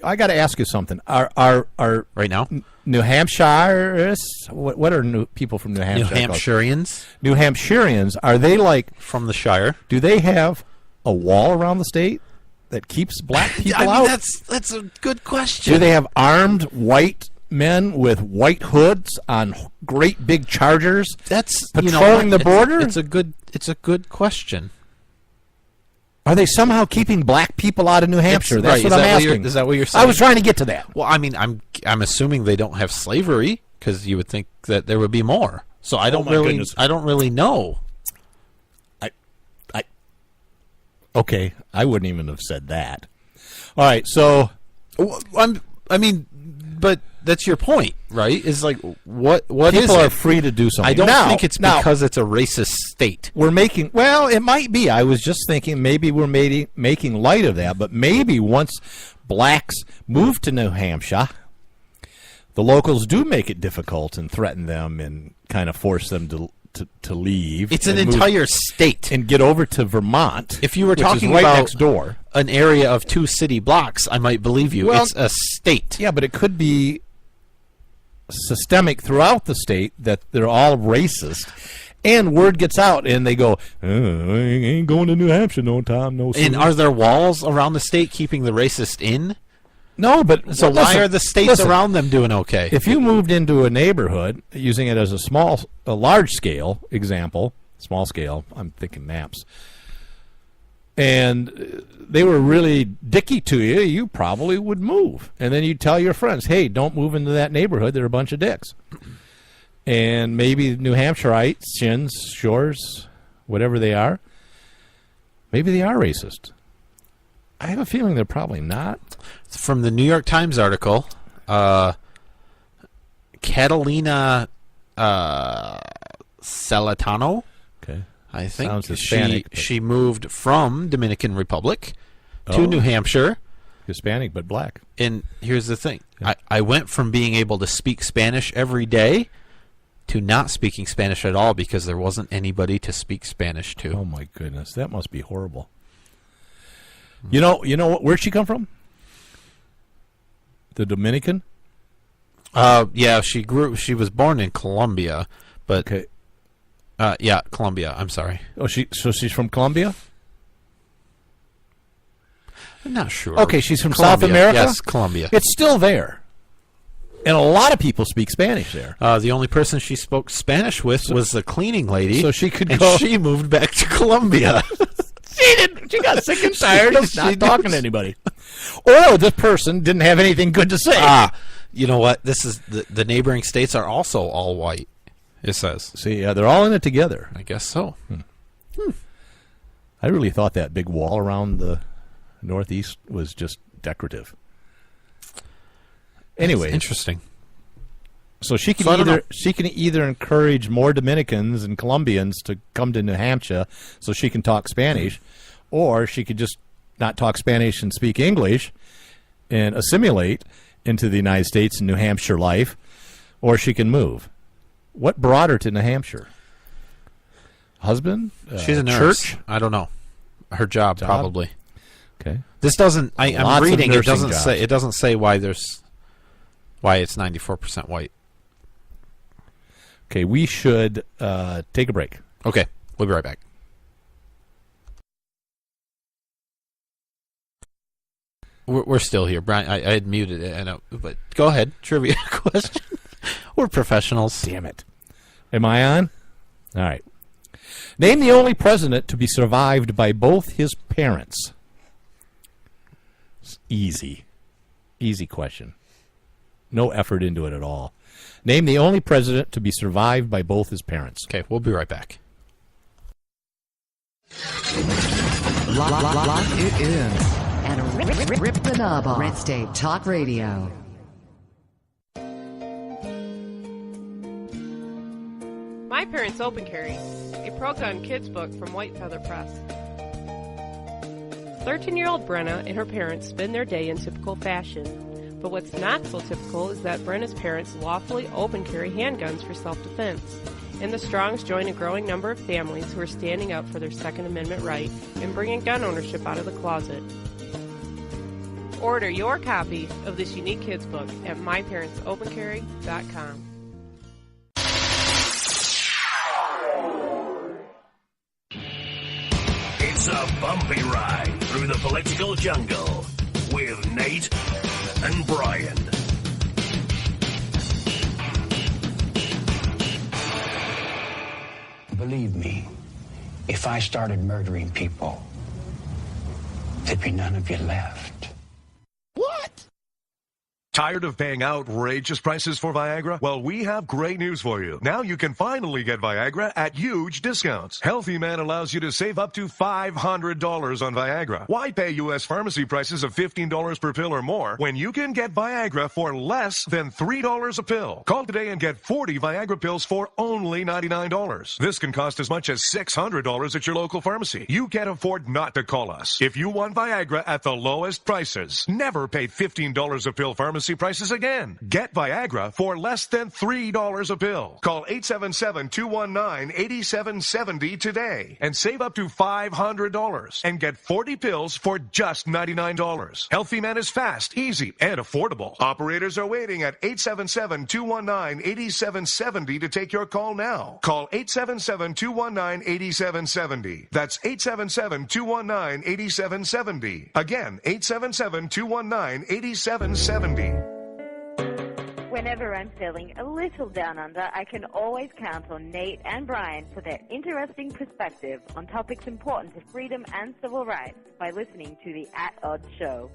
Speaker 2: I got to ask you something. Are
Speaker 3: right now?
Speaker 2: New Hampshires? What are people from New Hampshire?
Speaker 3: New Hampshireans?
Speaker 2: New Hampshireans, are they like...
Speaker 3: From the Shire.
Speaker 2: Do they have a wall around the state that keeps black people out?
Speaker 3: That's a good question.
Speaker 2: Do they have armed white men with white hoods on great big chargers patrolling the border?
Speaker 3: It's a good question.
Speaker 2: Are they somehow keeping black people out of New Hampshire? That's what I'm asking.
Speaker 3: Is that what you're saying?
Speaker 2: I was trying to get to that.
Speaker 3: Well, I mean, I'm assuming they don't have slavery, because you would think that there would be more. So I don't really know.
Speaker 2: Okay, I wouldn't even have said that. All right, so
Speaker 3: But that's your point, right? Is like what
Speaker 2: people are free to do something.
Speaker 3: I don't think it's because it's a racist state.
Speaker 2: Well, it might be. I was just thinking maybe we're making light of that, but maybe once blacks move to New Hampshire, the locals do make it difficult and threaten them and kind of force them to leave.
Speaker 3: It's an entire state.
Speaker 2: And get over to Vermont.
Speaker 3: If you were talking
Speaker 2: right
Speaker 3: about
Speaker 2: next door,
Speaker 3: an area of 2 city blocks, I might believe you. Well, it's a state.
Speaker 2: Yeah, but it could be systemic throughout the state that they're all racist. And word gets out, and they go, I ain't going to New Hampshire no time, no soon.
Speaker 3: And are there walls around the state keeping the racist in?
Speaker 2: No, but...
Speaker 3: So why are the states around them doing okay?
Speaker 2: If you moved into a neighborhood, using it as a large-scale example, small scale, I'm thinking maps, and they were really dicky to you, you probably would move. And then you'd tell your friends, hey, don't move into that neighborhood, they're a bunch of dicks. And maybe New Hampshireites, Shins, Shores, whatever they are, maybe they are racist. I have a feeling they're probably not.
Speaker 3: From the New York Times article, Catalina Celentano,
Speaker 2: Okay.
Speaker 3: I think
Speaker 2: Sounds Hispanic, but-
Speaker 3: she moved from Dominican Republic to New Hampshire.
Speaker 2: Hispanic, but black.
Speaker 3: And here's the thing. I went from being able to speak Spanish every day to not speaking Spanish at all because there wasn't anybody to speak Spanish to.
Speaker 2: Oh, my goodness. That must be horrible. You know what? Where'd she come from? The Dominican?
Speaker 3: Yeah, she was born in Colombia, but
Speaker 2: Okay.
Speaker 3: yeah, Colombia. I'm sorry.
Speaker 2: Oh, so she's from Colombia?
Speaker 3: I'm not sure.
Speaker 2: Okay, she's from
Speaker 3: Colombia.
Speaker 2: South America?
Speaker 3: Yes, Colombia.
Speaker 2: It's still there. And a lot of people speak Spanish there.
Speaker 3: The only person she spoke Spanish with was the cleaning lady.
Speaker 2: So she could
Speaker 3: and
Speaker 2: go.
Speaker 3: she moved back to Colombia.
Speaker 2: She got sick and tired of
Speaker 3: She
Speaker 2: not
Speaker 3: did.
Speaker 2: talking to anybody. Or this person didn't have anything good to say.
Speaker 3: You know what? This is the neighboring states are also all white. It says.
Speaker 2: See, they're all in it together.
Speaker 3: I guess so.
Speaker 2: I really thought that big wall around the Northeast was just decorative. Anyway,
Speaker 3: That's interesting.
Speaker 2: so she can
Speaker 3: So I don't know.
Speaker 2: either encourage more Dominicans and Colombians to come to New Hampshire so she can talk Spanish, or she could just not talk Spanish and speak English and assimilate into the United States and New Hampshire life, or she can move. What brought her to New Hampshire? Husband?
Speaker 3: She's a nurse.
Speaker 2: Church?
Speaker 3: I don't know. Her job, probably.
Speaker 2: Okay.
Speaker 3: This doesn't. I'm
Speaker 2: Lots of
Speaker 3: reading. It
Speaker 2: nursing
Speaker 3: doesn't
Speaker 2: jobs.
Speaker 3: say. It doesn't say why it's 94% white.
Speaker 2: Okay, we should take a break.
Speaker 3: Okay, we'll be right back. We're still here, Brian. I had muted it, I know, but go ahead. Trivia question. We're professionals.
Speaker 2: Damn it. Am I on? All right. Name the only president to be survived by both his parents. It's easy. Easy question. No effort into it at all. Name the only president to be survived by both his parents.
Speaker 3: Okay, we'll be right back.
Speaker 4: Lock it in. And rip the knob off. Red State Talk Radio.
Speaker 5: My Parents Open Carry, a pro-gun kids book from White Feather Press. 13-year-old Brenna and her parents spend their day in typical fashion. But what's not so typical is that Brenna's parents lawfully open carry handguns for self-defense. And the Strongs join a growing number of families who are standing up for their Second Amendment right and bringing gun ownership out of the closet. Order your copy of this unique kids book at myparentsopencarry.com.
Speaker 6: It's a bumpy ride through the political jungle with Nate and Brian.
Speaker 7: Believe me, if I started murdering people, there'd be none of you left.
Speaker 8: Tired of paying outrageous prices for Viagra? Well, we have great news for you. Now you can finally get Viagra at huge discounts. Healthy Man allows you to save up to $500 on Viagra. Why pay U.S. pharmacy prices of $15 per pill or more when you can get Viagra for less than $3 a pill? Call today and get 40 Viagra pills for only $99. This can cost as much as $600 at your local pharmacy. You can't afford not to call us. If you want Viagra at the lowest prices, never pay $15 a pill pharmacy prices again. Get Viagra for less than $3 a pill. Call 877-219-8770 today and save up to $500 and get 40 pills for just $99. Healthy Man is fast, easy, and affordable. Operators are waiting at 877-219-8770 to take your call now. Call 877-219-8770. That's 877-219-8770. Again, 877-219-8770.
Speaker 9: Whenever I'm feeling a little down under, I can always count on Nate and Brian for their interesting perspective on topics important to freedom and civil rights by listening to the At Odds Show.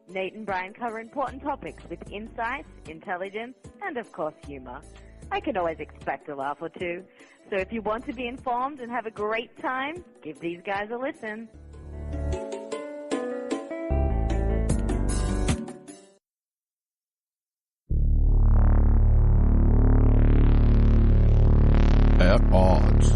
Speaker 9: Nate and Brian cover important topics with insight, intelligence, and of course humor. I can always expect a laugh or two. So if you want to be informed and have a great time, give these guys a listen.
Speaker 10: At odds.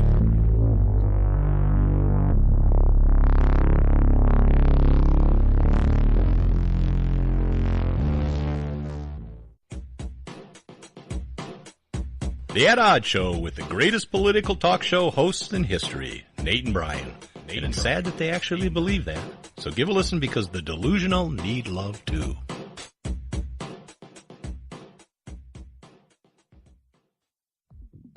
Speaker 2: The At Odds Show with the greatest political talk show hosts in history, Nate and Brian. And it's sad that they actually believe that. So give a listen because the delusional need love too.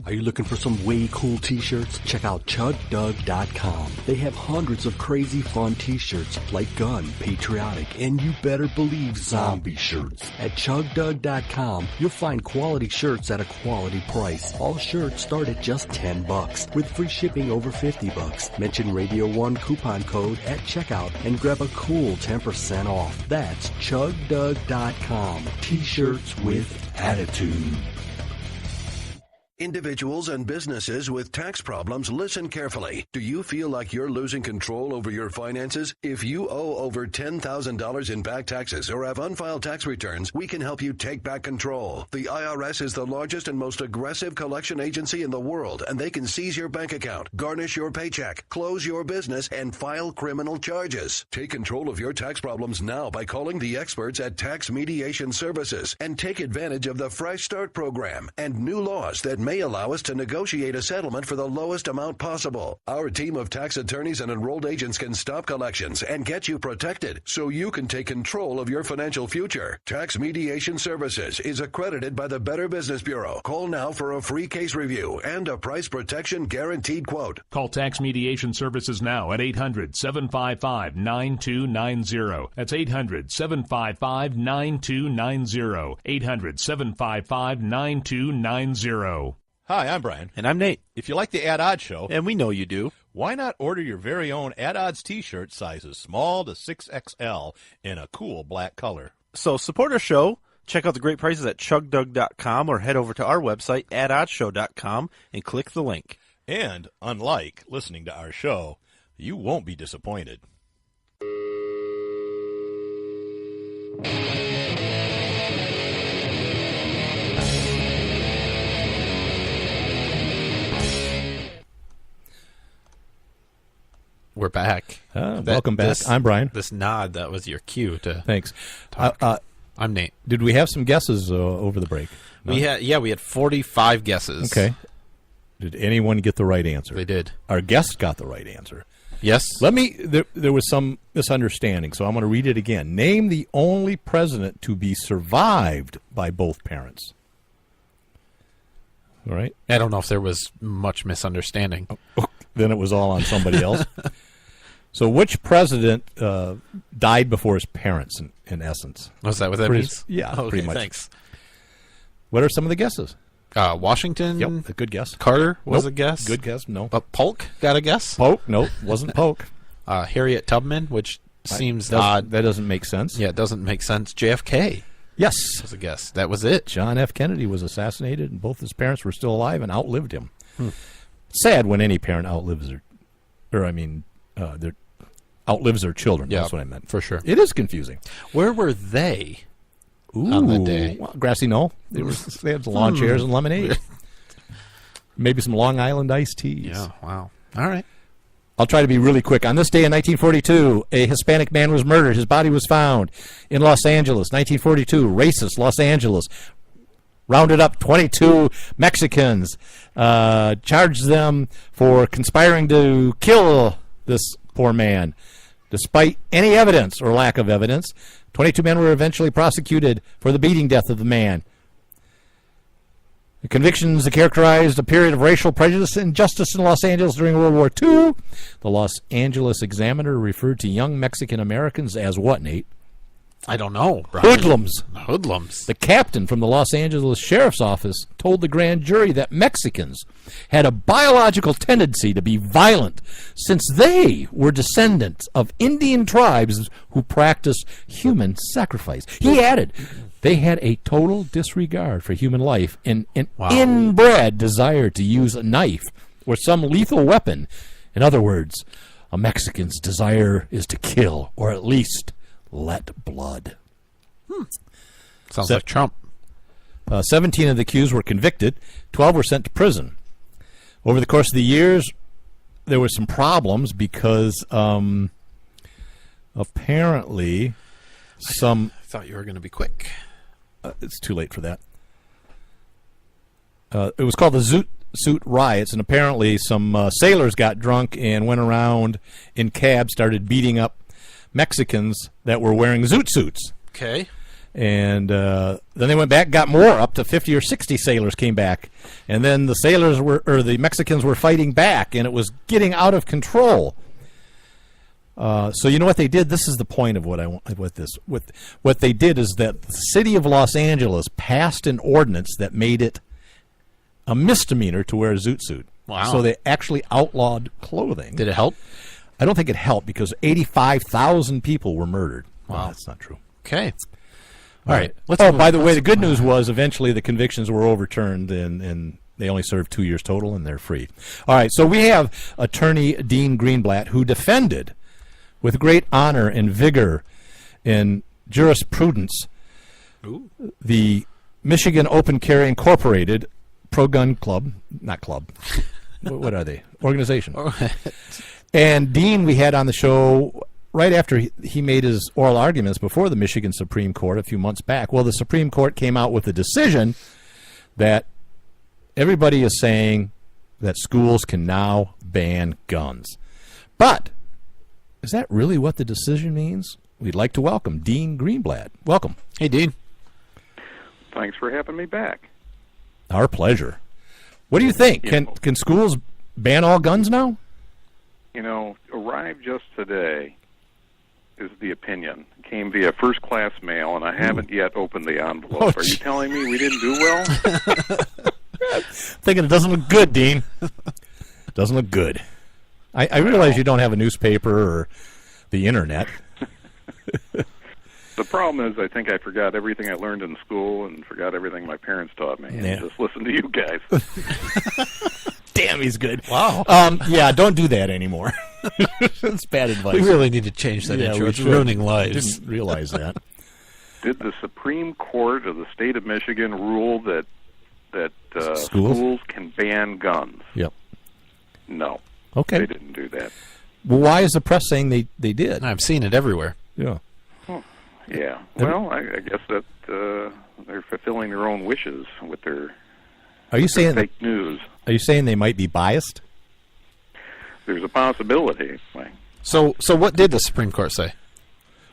Speaker 11: Are you looking for some way cool t-shirts? Check out ChugDug.com. They have hundreds of crazy fun t-shirts like gun, patriotic, and you better believe zombie shirts. At ChugDug.com, you'll find quality shirts at a quality price. All shirts start at just $10 with free shipping over $50. Mention Radio 1 coupon code at checkout and grab a cool 10% off. That's ChugDug.com. T-shirts with attitude.
Speaker 12: Individuals and businesses with tax problems, listen carefully. Do you feel like you're losing control over your finances? If you owe over $10,000 in back taxes or have unfiled tax returns, we can help you take back control. The IRS is the largest and most aggressive collection agency in the world, and they can seize your bank account, garnish your paycheck, close your business, and file criminal charges. Take control of your tax problems now by calling the experts at Tax Mediation Services and take advantage of the Fresh Start program and new laws that may allow us to negotiate a settlement for the lowest amount possible. Our team of tax attorneys and enrolled agents can stop collections and get you protected so you can take control of your financial future. Tax Mediation Services is accredited by the Better Business Bureau. Call now for a free case review and a price protection guaranteed quote.
Speaker 13: Call Tax Mediation Services now at 800-755-9290. That's 800-755-9290. 800-755-9290.
Speaker 2: Hi, I'm Brian.
Speaker 3: And I'm Nate.
Speaker 2: If you like the At Odds Show,
Speaker 3: and we know you do,
Speaker 2: why not order your very own At Odds t-shirt sizes small to 6XL in a cool black color?
Speaker 3: So support our show. Check out the great prices at ChugDug.com or head over to our website, atoddshow.com, and click the link.
Speaker 2: And, unlike listening to our show, you won't be disappointed.
Speaker 3: We're back.
Speaker 2: Welcome back. I'm Brian.
Speaker 3: This nod, that was your cue to
Speaker 2: Thanks.
Speaker 3: talk. I'm Nate.
Speaker 2: Did we have some guesses over the break? No?
Speaker 3: We had 45 guesses.
Speaker 2: Okay. Did anyone get the right answer?
Speaker 3: They did.
Speaker 2: Our guest got the right answer.
Speaker 3: Yes.
Speaker 2: There was some misunderstanding, so I'm going to read it again. Name the only president to be survived by both parents. All right.
Speaker 3: I don't know if there was much misunderstanding.
Speaker 2: Then it was all on somebody else. So which president died before his parents, in essence?
Speaker 3: Was that what that means?
Speaker 2: Yeah,
Speaker 3: okay,
Speaker 2: pretty much.
Speaker 3: Thanks.
Speaker 2: What are some of the guesses?
Speaker 3: Washington.
Speaker 2: Yep, a good guess.
Speaker 3: Carter was
Speaker 2: Nope.
Speaker 3: a guess.
Speaker 2: Good guess, no.
Speaker 3: Polk got a guess.
Speaker 2: Polk, nope, wasn't Polk.
Speaker 3: Harriet Tubman, which seems odd.
Speaker 2: That doesn't make sense.
Speaker 3: Yeah, it doesn't make sense. JFK.
Speaker 2: Yes.
Speaker 3: Was a guess. That was it.
Speaker 2: John F. Kennedy was assassinated, and both his parents were still alive and outlived him. Sad when any parent outlives outlives their children.
Speaker 3: Yeah,
Speaker 2: that's what I meant.
Speaker 3: For sure.
Speaker 2: It is confusing.
Speaker 3: Where were they
Speaker 2: on
Speaker 3: that day?
Speaker 2: Well, grassy knoll. They had lawn chairs and lemonade. Maybe some Long Island iced teas.
Speaker 3: Yeah, wow. All right.
Speaker 2: I'll try to be really quick. On this day in 1942, a Hispanic man was murdered. His body was found in Los Angeles. 1942, racist Los Angeles rounded up 22 Mexicans, charged them for conspiring to kill this poor man. Despite any evidence or lack of evidence, 22 men were eventually prosecuted for the beating death of the man. The convictions characterized a period of racial prejudice and injustice in Los Angeles during World War II. The Los Angeles Examiner referred to young Mexican Americans as what, Nate?
Speaker 3: I don't know, Brian.
Speaker 2: Hoodlums.
Speaker 3: Hoodlums.
Speaker 2: The captain from the Los Angeles Sheriff's Office told the grand jury that Mexicans had a biological tendency to be violent since they were descendants of Indian tribes who practiced human sacrifice. He added they had a total disregard for human life and an inbred desire to use a knife or some lethal weapon. In other words, a Mexican's desire is to kill, or at least let blood.
Speaker 3: Sounds like Trump.
Speaker 2: 17 of the accused were convicted. 12 were sent to prison. Over the course of the years, there were some problems because apparently some...
Speaker 3: I thought you were going to be quick.
Speaker 2: It's too late for that. It was called the zoot riots, and apparently some sailors got drunk and went around in cabs, started beating up Mexicans that were wearing zoot suits.
Speaker 3: Okay.
Speaker 2: And then they went back, got more, up to 50 or 60 sailors came back. And then the Mexicans were fighting back, and it was getting out of control. So you know what they did? This is the point of what I want with this. What they did is that the city of Los Angeles passed an ordinance that made it a misdemeanor to wear a zoot suit.
Speaker 3: Wow.
Speaker 2: So they actually outlawed clothing.
Speaker 3: Did it help?
Speaker 2: I don't think it helped because 85,000 people were murdered.
Speaker 3: Wow.
Speaker 2: Well, that's not true.
Speaker 3: Okay.
Speaker 2: All right. By the way, the good news was eventually the convictions were overturned and they only served 2 years total and they're free. All right. So we have attorney Dean Greenblatt, who defended with great honor and vigor in jurisprudence the Michigan Open Carry Incorporated pro-gun club, not club. What are they? Organization. And Dean we had on the show right after he made his oral arguments before the Michigan Supreme Court a few months back. Well, the Supreme Court came out with a decision that everybody is saying that schools can now ban guns. But is that really what the decision means? We'd like to welcome Dean Greenblatt. Welcome.
Speaker 3: Hey, Dean.
Speaker 14: Thanks for having me back.
Speaker 2: Our pleasure. What do you think? Can schools ban all guns now?
Speaker 14: You know, arrived just today is the opinion. Came via first-class mail, and I haven't yet opened the envelope. Are you telling me we didn't do well?
Speaker 2: Thinking it doesn't look good, Dean. Doesn't look good. I realize you don't have a newspaper or the internet.
Speaker 14: The problem is I think I forgot everything I learned in school and forgot everything my parents taught me. And just listen to you guys.
Speaker 2: Damn, he's good.
Speaker 3: Wow.
Speaker 2: Yeah, don't do that anymore. It's bad advice.
Speaker 3: We really need to change that intro. It's ruining lives.
Speaker 2: Didn't realize that.
Speaker 14: Did the Supreme Court of the state of Michigan rule that schools can ban guns?
Speaker 2: Yep.
Speaker 14: No.
Speaker 2: Okay.
Speaker 14: They didn't do that.
Speaker 2: Well, why is the press saying they did?
Speaker 3: I've seen it everywhere.
Speaker 2: Yeah.
Speaker 14: Yeah. Well, I guess that they're fulfilling their own wishes with their fake news.
Speaker 2: Are you saying they might be biased?
Speaker 14: There's a possibility.
Speaker 3: So what did the Supreme Court say?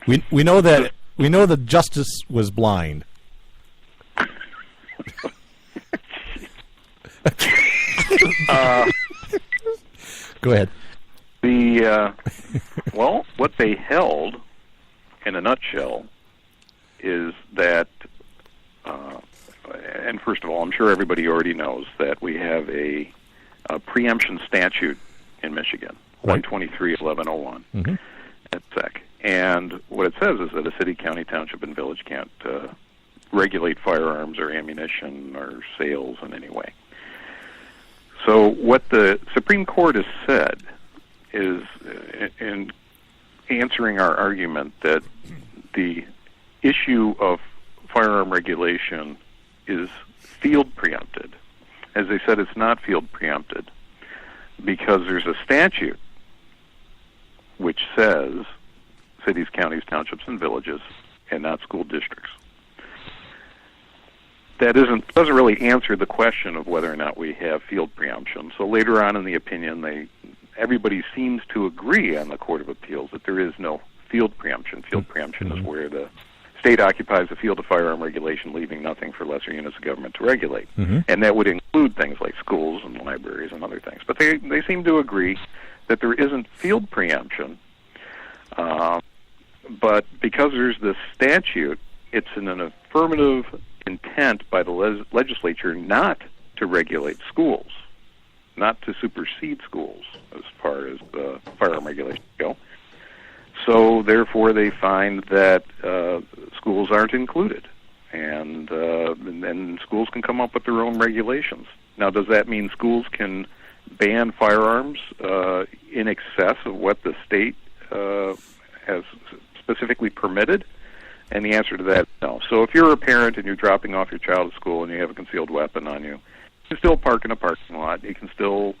Speaker 2: We know that justice was blind. Go ahead.
Speaker 14: Well, what they held, in a nutshell, is that, and first of all, I'm sure everybody already knows that we have a preemption statute in Michigan, 123-1101 at SEC. And what it says is that a city, county, township, and village can't regulate firearms or ammunition or sales in any way. So what the Supreme Court has said is, in answering our argument that the issue of firearm regulation is field preempted, as they said, it's not field preempted because there's a statute which says cities, counties, townships, and villages, and not school districts. That doesn't really answer the question of whether or not we have field preemption. So later on in the opinion, everybody seems to agree on the Court of Appeals that there is no field preemption. Field preemption is where the state occupies the field of firearm regulation, leaving nothing for lesser units of government to regulate. And that would include things like schools and libraries and other things. But they seem to agree that there isn't field preemption But because there's this statute, it's an affirmative intent by the legislature not to regulate schools, not to supersede schools as far as firearm regulations go. So therefore, they find that schools aren't included, and then schools can come up with their own regulations. Now, does that mean schools can ban firearms in excess of what the state has specifically permitted? And the answer to that is no. So if you're a parent and you're dropping off your child at school and you have a concealed weapon on you, you can still park in a parking lot. You can still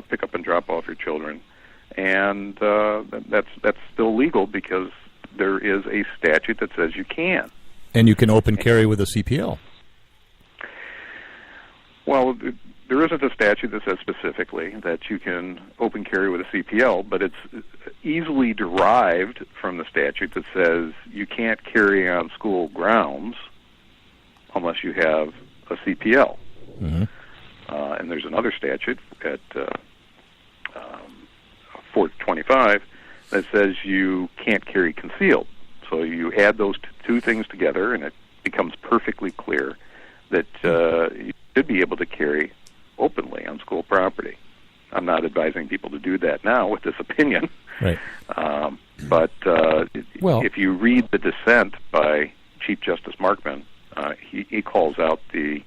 Speaker 14: pick up and drop off your children. And that's still legal because there is a statute that says you can.
Speaker 2: And you can open carry with a CPL.
Speaker 14: Well, there isn't a statute that says specifically that you can open carry with a CPL, but it's easily derived from the statute that says you can't carry on school grounds unless you have a CPL.
Speaker 2: Mm-hmm.
Speaker 14: And there's another statute at 425 that says you can't carry concealed. So you add those two things together, and it becomes perfectly clear that you should be able to carry openly on school property. I'm not advising people to do that now with this opinion.
Speaker 2: Right.
Speaker 14: But if you read the dissent by Chief Justice Markman, he calls out the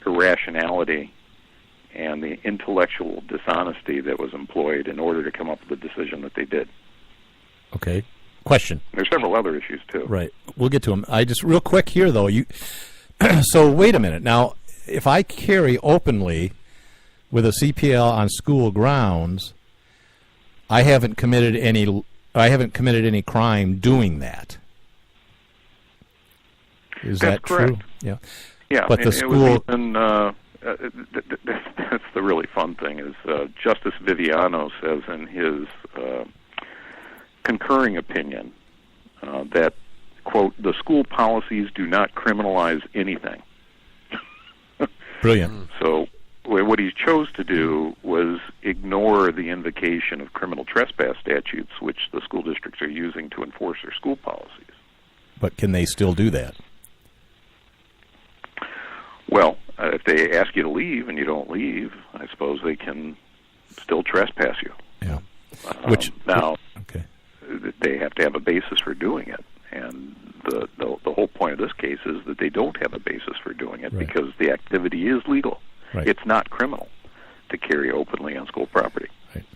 Speaker 14: irrationality and the intellectual dishonesty that was employed in order to come up with the decision that they did.
Speaker 2: Okay. Question.
Speaker 14: There's several other issues, too.
Speaker 2: Right. We'll get to them. I just, real quick here, though, so wait a minute. Now, if I carry openly with a CPL on school grounds, I haven't committed any crime doing that. Is
Speaker 14: That's
Speaker 2: that
Speaker 14: correct.
Speaker 2: true? Yeah.
Speaker 14: Yeah.
Speaker 2: But the school.
Speaker 14: That's the really fun thing is Justice Viviano says in his concurring opinion that, quote, the school policies do not criminalize anything.
Speaker 2: Brilliant.
Speaker 14: So what he chose to do was ignore the invocation of criminal trespass statutes, which the school districts are using to enforce their school policies.
Speaker 2: But can they still do that?
Speaker 14: Well, if they ask you to leave and you don't leave, I suppose they can still trespass you.
Speaker 2: Yeah.
Speaker 14: Okay. They have to have a basis for doing it, and the whole point of this case is that they don't have a basis for doing it because the activity is legal.
Speaker 2: Right.
Speaker 14: It's not criminal to carry openly on school property.
Speaker 2: Right.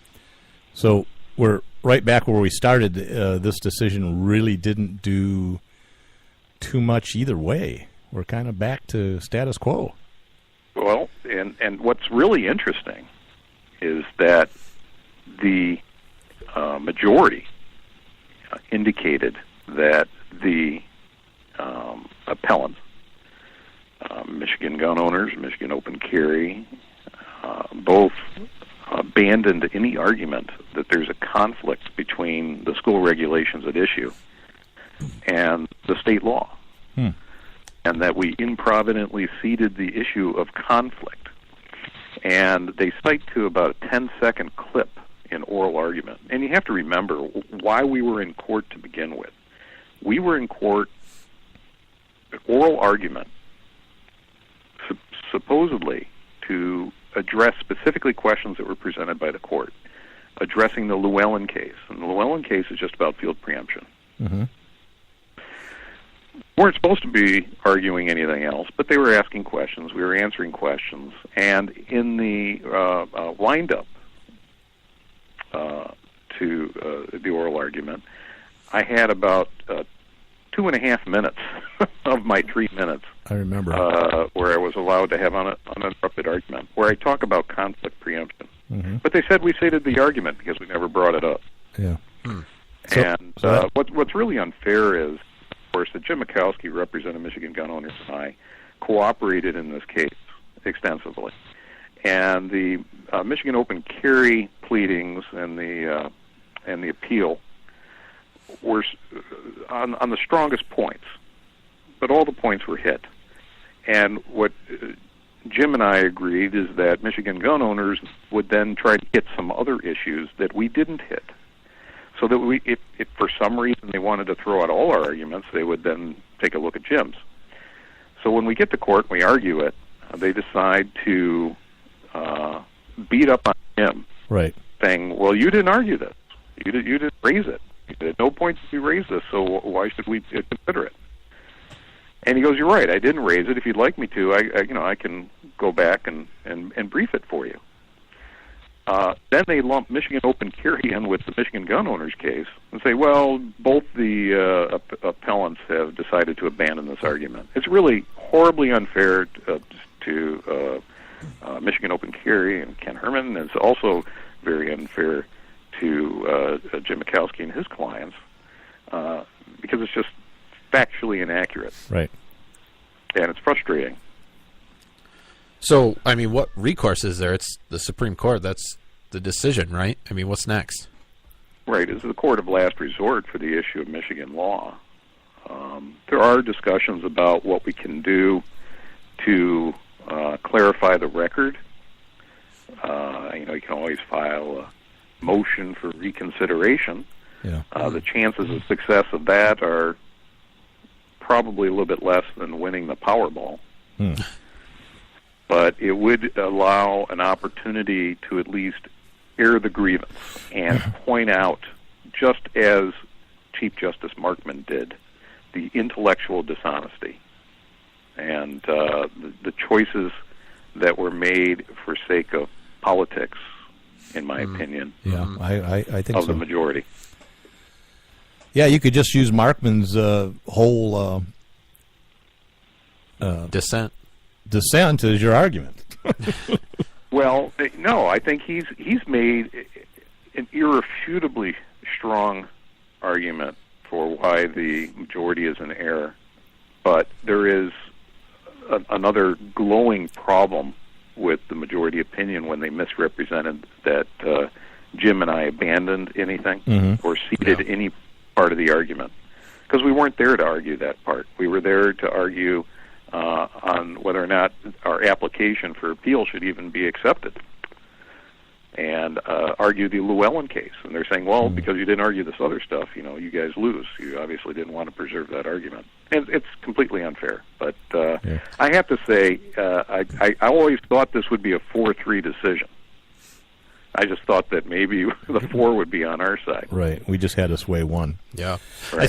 Speaker 2: So we're right back where we started. This decision really didn't do too much either way. We're kind of back to status quo.
Speaker 14: Well, and what's really interesting is that the majority indicated that the appellants, Michigan gun owners, Michigan open carry, both abandoned any argument that there's a conflict between the school regulations at issue and the state law. And that we improvidently ceded the issue of conflict. And they cite to about a 10-second clip in oral argument. And you have to remember why we were in court to begin with. We were in court, oral argument, supposedly to address specifically questions that were presented by the court, addressing the Llewellyn case. And the Llewellyn case is just about field preemption.
Speaker 2: Mm-hmm.
Speaker 14: We weren't supposed to be arguing anything else, but they were asking questions. We were answering questions. And in the wind-up to the oral argument, I had about 2.5 minutes of my 3 minutes.
Speaker 2: I remember.
Speaker 14: Where I was allowed to have uninterrupted argument, where I talk about conflict preemption.
Speaker 2: Mm-hmm.
Speaker 14: But they said we ceded the argument because we never brought it up.
Speaker 2: Yeah.
Speaker 14: What's really unfair is, of course, that Jim Mikowski, representing Michigan gun owners, and I cooperated in this case extensively. And the Michigan open carry pleadings and the appeal were on the strongest points, but all the points were hit. And what Jim and I agreed is that Michigan gun owners would then try to hit some other issues that we didn't hit. so that if for some reason they wanted to throw out all our arguments, they would then take a look at Jim's. So when we get to court and we argue it, they decide to beat up on Jim,
Speaker 2: right?
Speaker 14: Saying, "Well, you didn't argue this. You didn't raise it. At no point did you raise this. So why should we consider it?" And he goes, "You're right. I didn't raise it. If you'd like me to, I can go back and brief it for you." Then they lump Michigan open carry in with the Michigan gun owners case and say, well, both the appellants have decided to abandon this argument. It's really horribly unfair to Michigan open carry and Ken Herman. It's also very unfair to Jim Mikowski and his clients because it's just factually inaccurate.
Speaker 2: Right.
Speaker 14: And it's frustrating.
Speaker 3: So, I mean, what recourse is there? It's the Supreme Court. That's the decision, right? I mean, what's next?
Speaker 14: Right. It's the court of last resort for the issue of Michigan law. There are discussions about what we can do to clarify the record. You can always file a motion for reconsideration.
Speaker 2: Yeah.
Speaker 14: The chances of success of that are probably a little bit less than winning the Powerball. But it would allow an opportunity to at least air the grievance and point out, just as Chief Justice Markman did, the intellectual dishonesty and the choices that were made for sake of politics, in my opinion,
Speaker 2: I think
Speaker 14: of
Speaker 2: so.
Speaker 14: the majority.
Speaker 2: Yeah, you could just use Markman's whole
Speaker 3: dissent
Speaker 2: as your argument.
Speaker 14: Well, no, I think he's made an irrefutably strong argument for why the majority is in error, but there is another glowing problem with the majority opinion when they misrepresented that Jim and I abandoned anything or ceded any part of the argument, because we weren't there to argue that part. We were there to argue on whether or not our application for appeal should even be accepted, and argue the Llewellyn case. And they're saying, well, because you didn't argue this other stuff, you guys lose. You obviously didn't want to preserve that argument. And it's completely unfair. But I have to say, I always thought this would be a 4-3 decision. I just thought that maybe the 4 would be on our side.
Speaker 2: Right. We just had to sway one.
Speaker 3: Yeah.
Speaker 14: Right.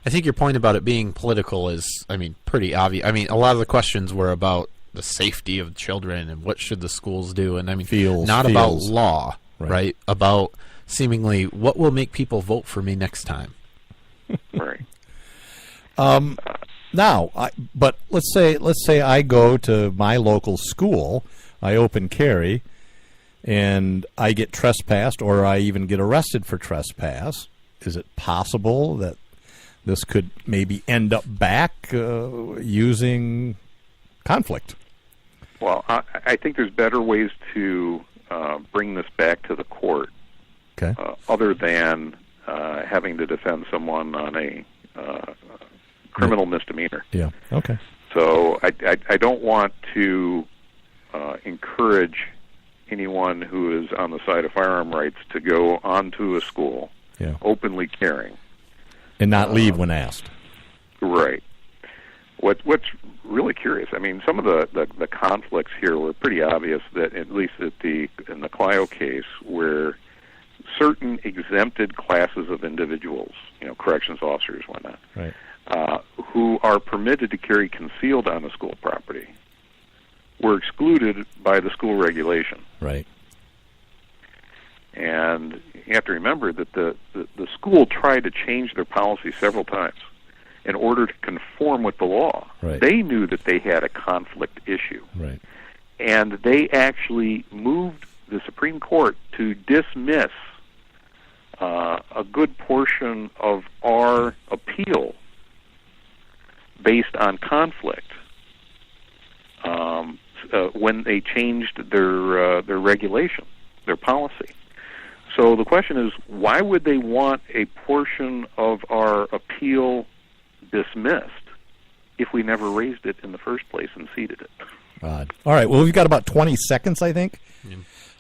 Speaker 3: I think your point about it being political is, pretty obvious. A lot of the questions were about the safety of children and what should the schools do, and about law, right? About seemingly what will make people vote for me next time.
Speaker 14: Right.
Speaker 2: But let's say I go to my local school, I open carry, and I get trespassed, or I even get arrested for trespass. Is it possible that this could maybe end up back using conflict?
Speaker 14: Well, I think there's better ways to bring this back to the court, other than having to defend someone on a criminal misdemeanor.
Speaker 2: Yeah. Okay.
Speaker 14: So I don't want to encourage anyone who is on the side of firearm rights to go onto a school openly carrying.
Speaker 2: And not leave when asked.
Speaker 14: Right. What's really curious, some of the conflicts here were pretty obvious, that at least in the Clio case, where certain exempted classes of individuals, corrections officers, whatnot,
Speaker 2: right,
Speaker 14: who are permitted to carry concealed on the school property, were excluded by the school regulation.
Speaker 2: Right.
Speaker 14: And you have to remember that the school tried to change their policy several times in order to conform with the law.
Speaker 2: Right.
Speaker 14: They knew that they had a conflict issue.
Speaker 2: Right.
Speaker 14: And they actually moved the Supreme Court to dismiss a good portion of our appeal based on conflict when they changed their regulation, their policy. So the question is, why would they want a portion of our appeal dismissed if we never raised it in the first place and ceded it?
Speaker 2: Odd. All right. Well, we've got about 20 seconds, I think.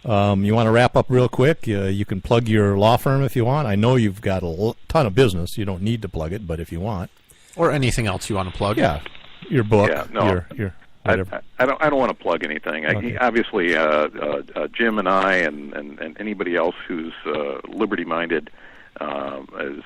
Speaker 2: You want to wrap up real quick? You can plug your law firm if you want. I know you've got a ton of business. You don't need to plug it, but if you want.
Speaker 3: Or anything else you want to plug.
Speaker 2: Yeah. Your book.
Speaker 14: Yeah, no.
Speaker 2: Your
Speaker 14: I don't want to plug anything.
Speaker 2: Okay.
Speaker 14: Obviously, Jim and I and anybody else who's liberty-minded is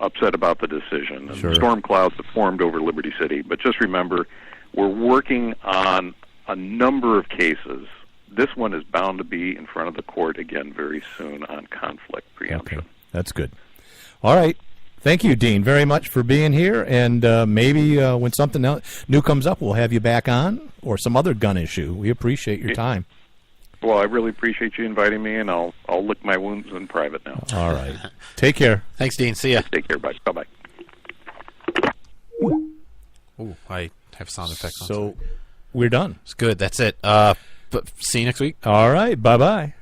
Speaker 14: upset about the decision. And
Speaker 2: Sure.
Speaker 14: Storm clouds have formed over Liberty City. But just remember, we're working on a number of cases. This one is bound to be in front of the court again very soon on conflict preemption.
Speaker 2: Okay. That's good. All right. Thank you, Dean, very much for being here. And maybe when something new comes up, we'll have you back on or some other gun issue. We appreciate your time.
Speaker 14: Well, I really appreciate you inviting me, and I'll lick my wounds in private now.
Speaker 2: All right. Take care.
Speaker 3: Thanks, Dean. See ya.
Speaker 14: Take care. Bye. Bye-bye.
Speaker 3: Ooh, I have sound effects on.
Speaker 2: So we're done.
Speaker 3: It's good. That's it. But see you next week.
Speaker 2: All right. Bye-bye.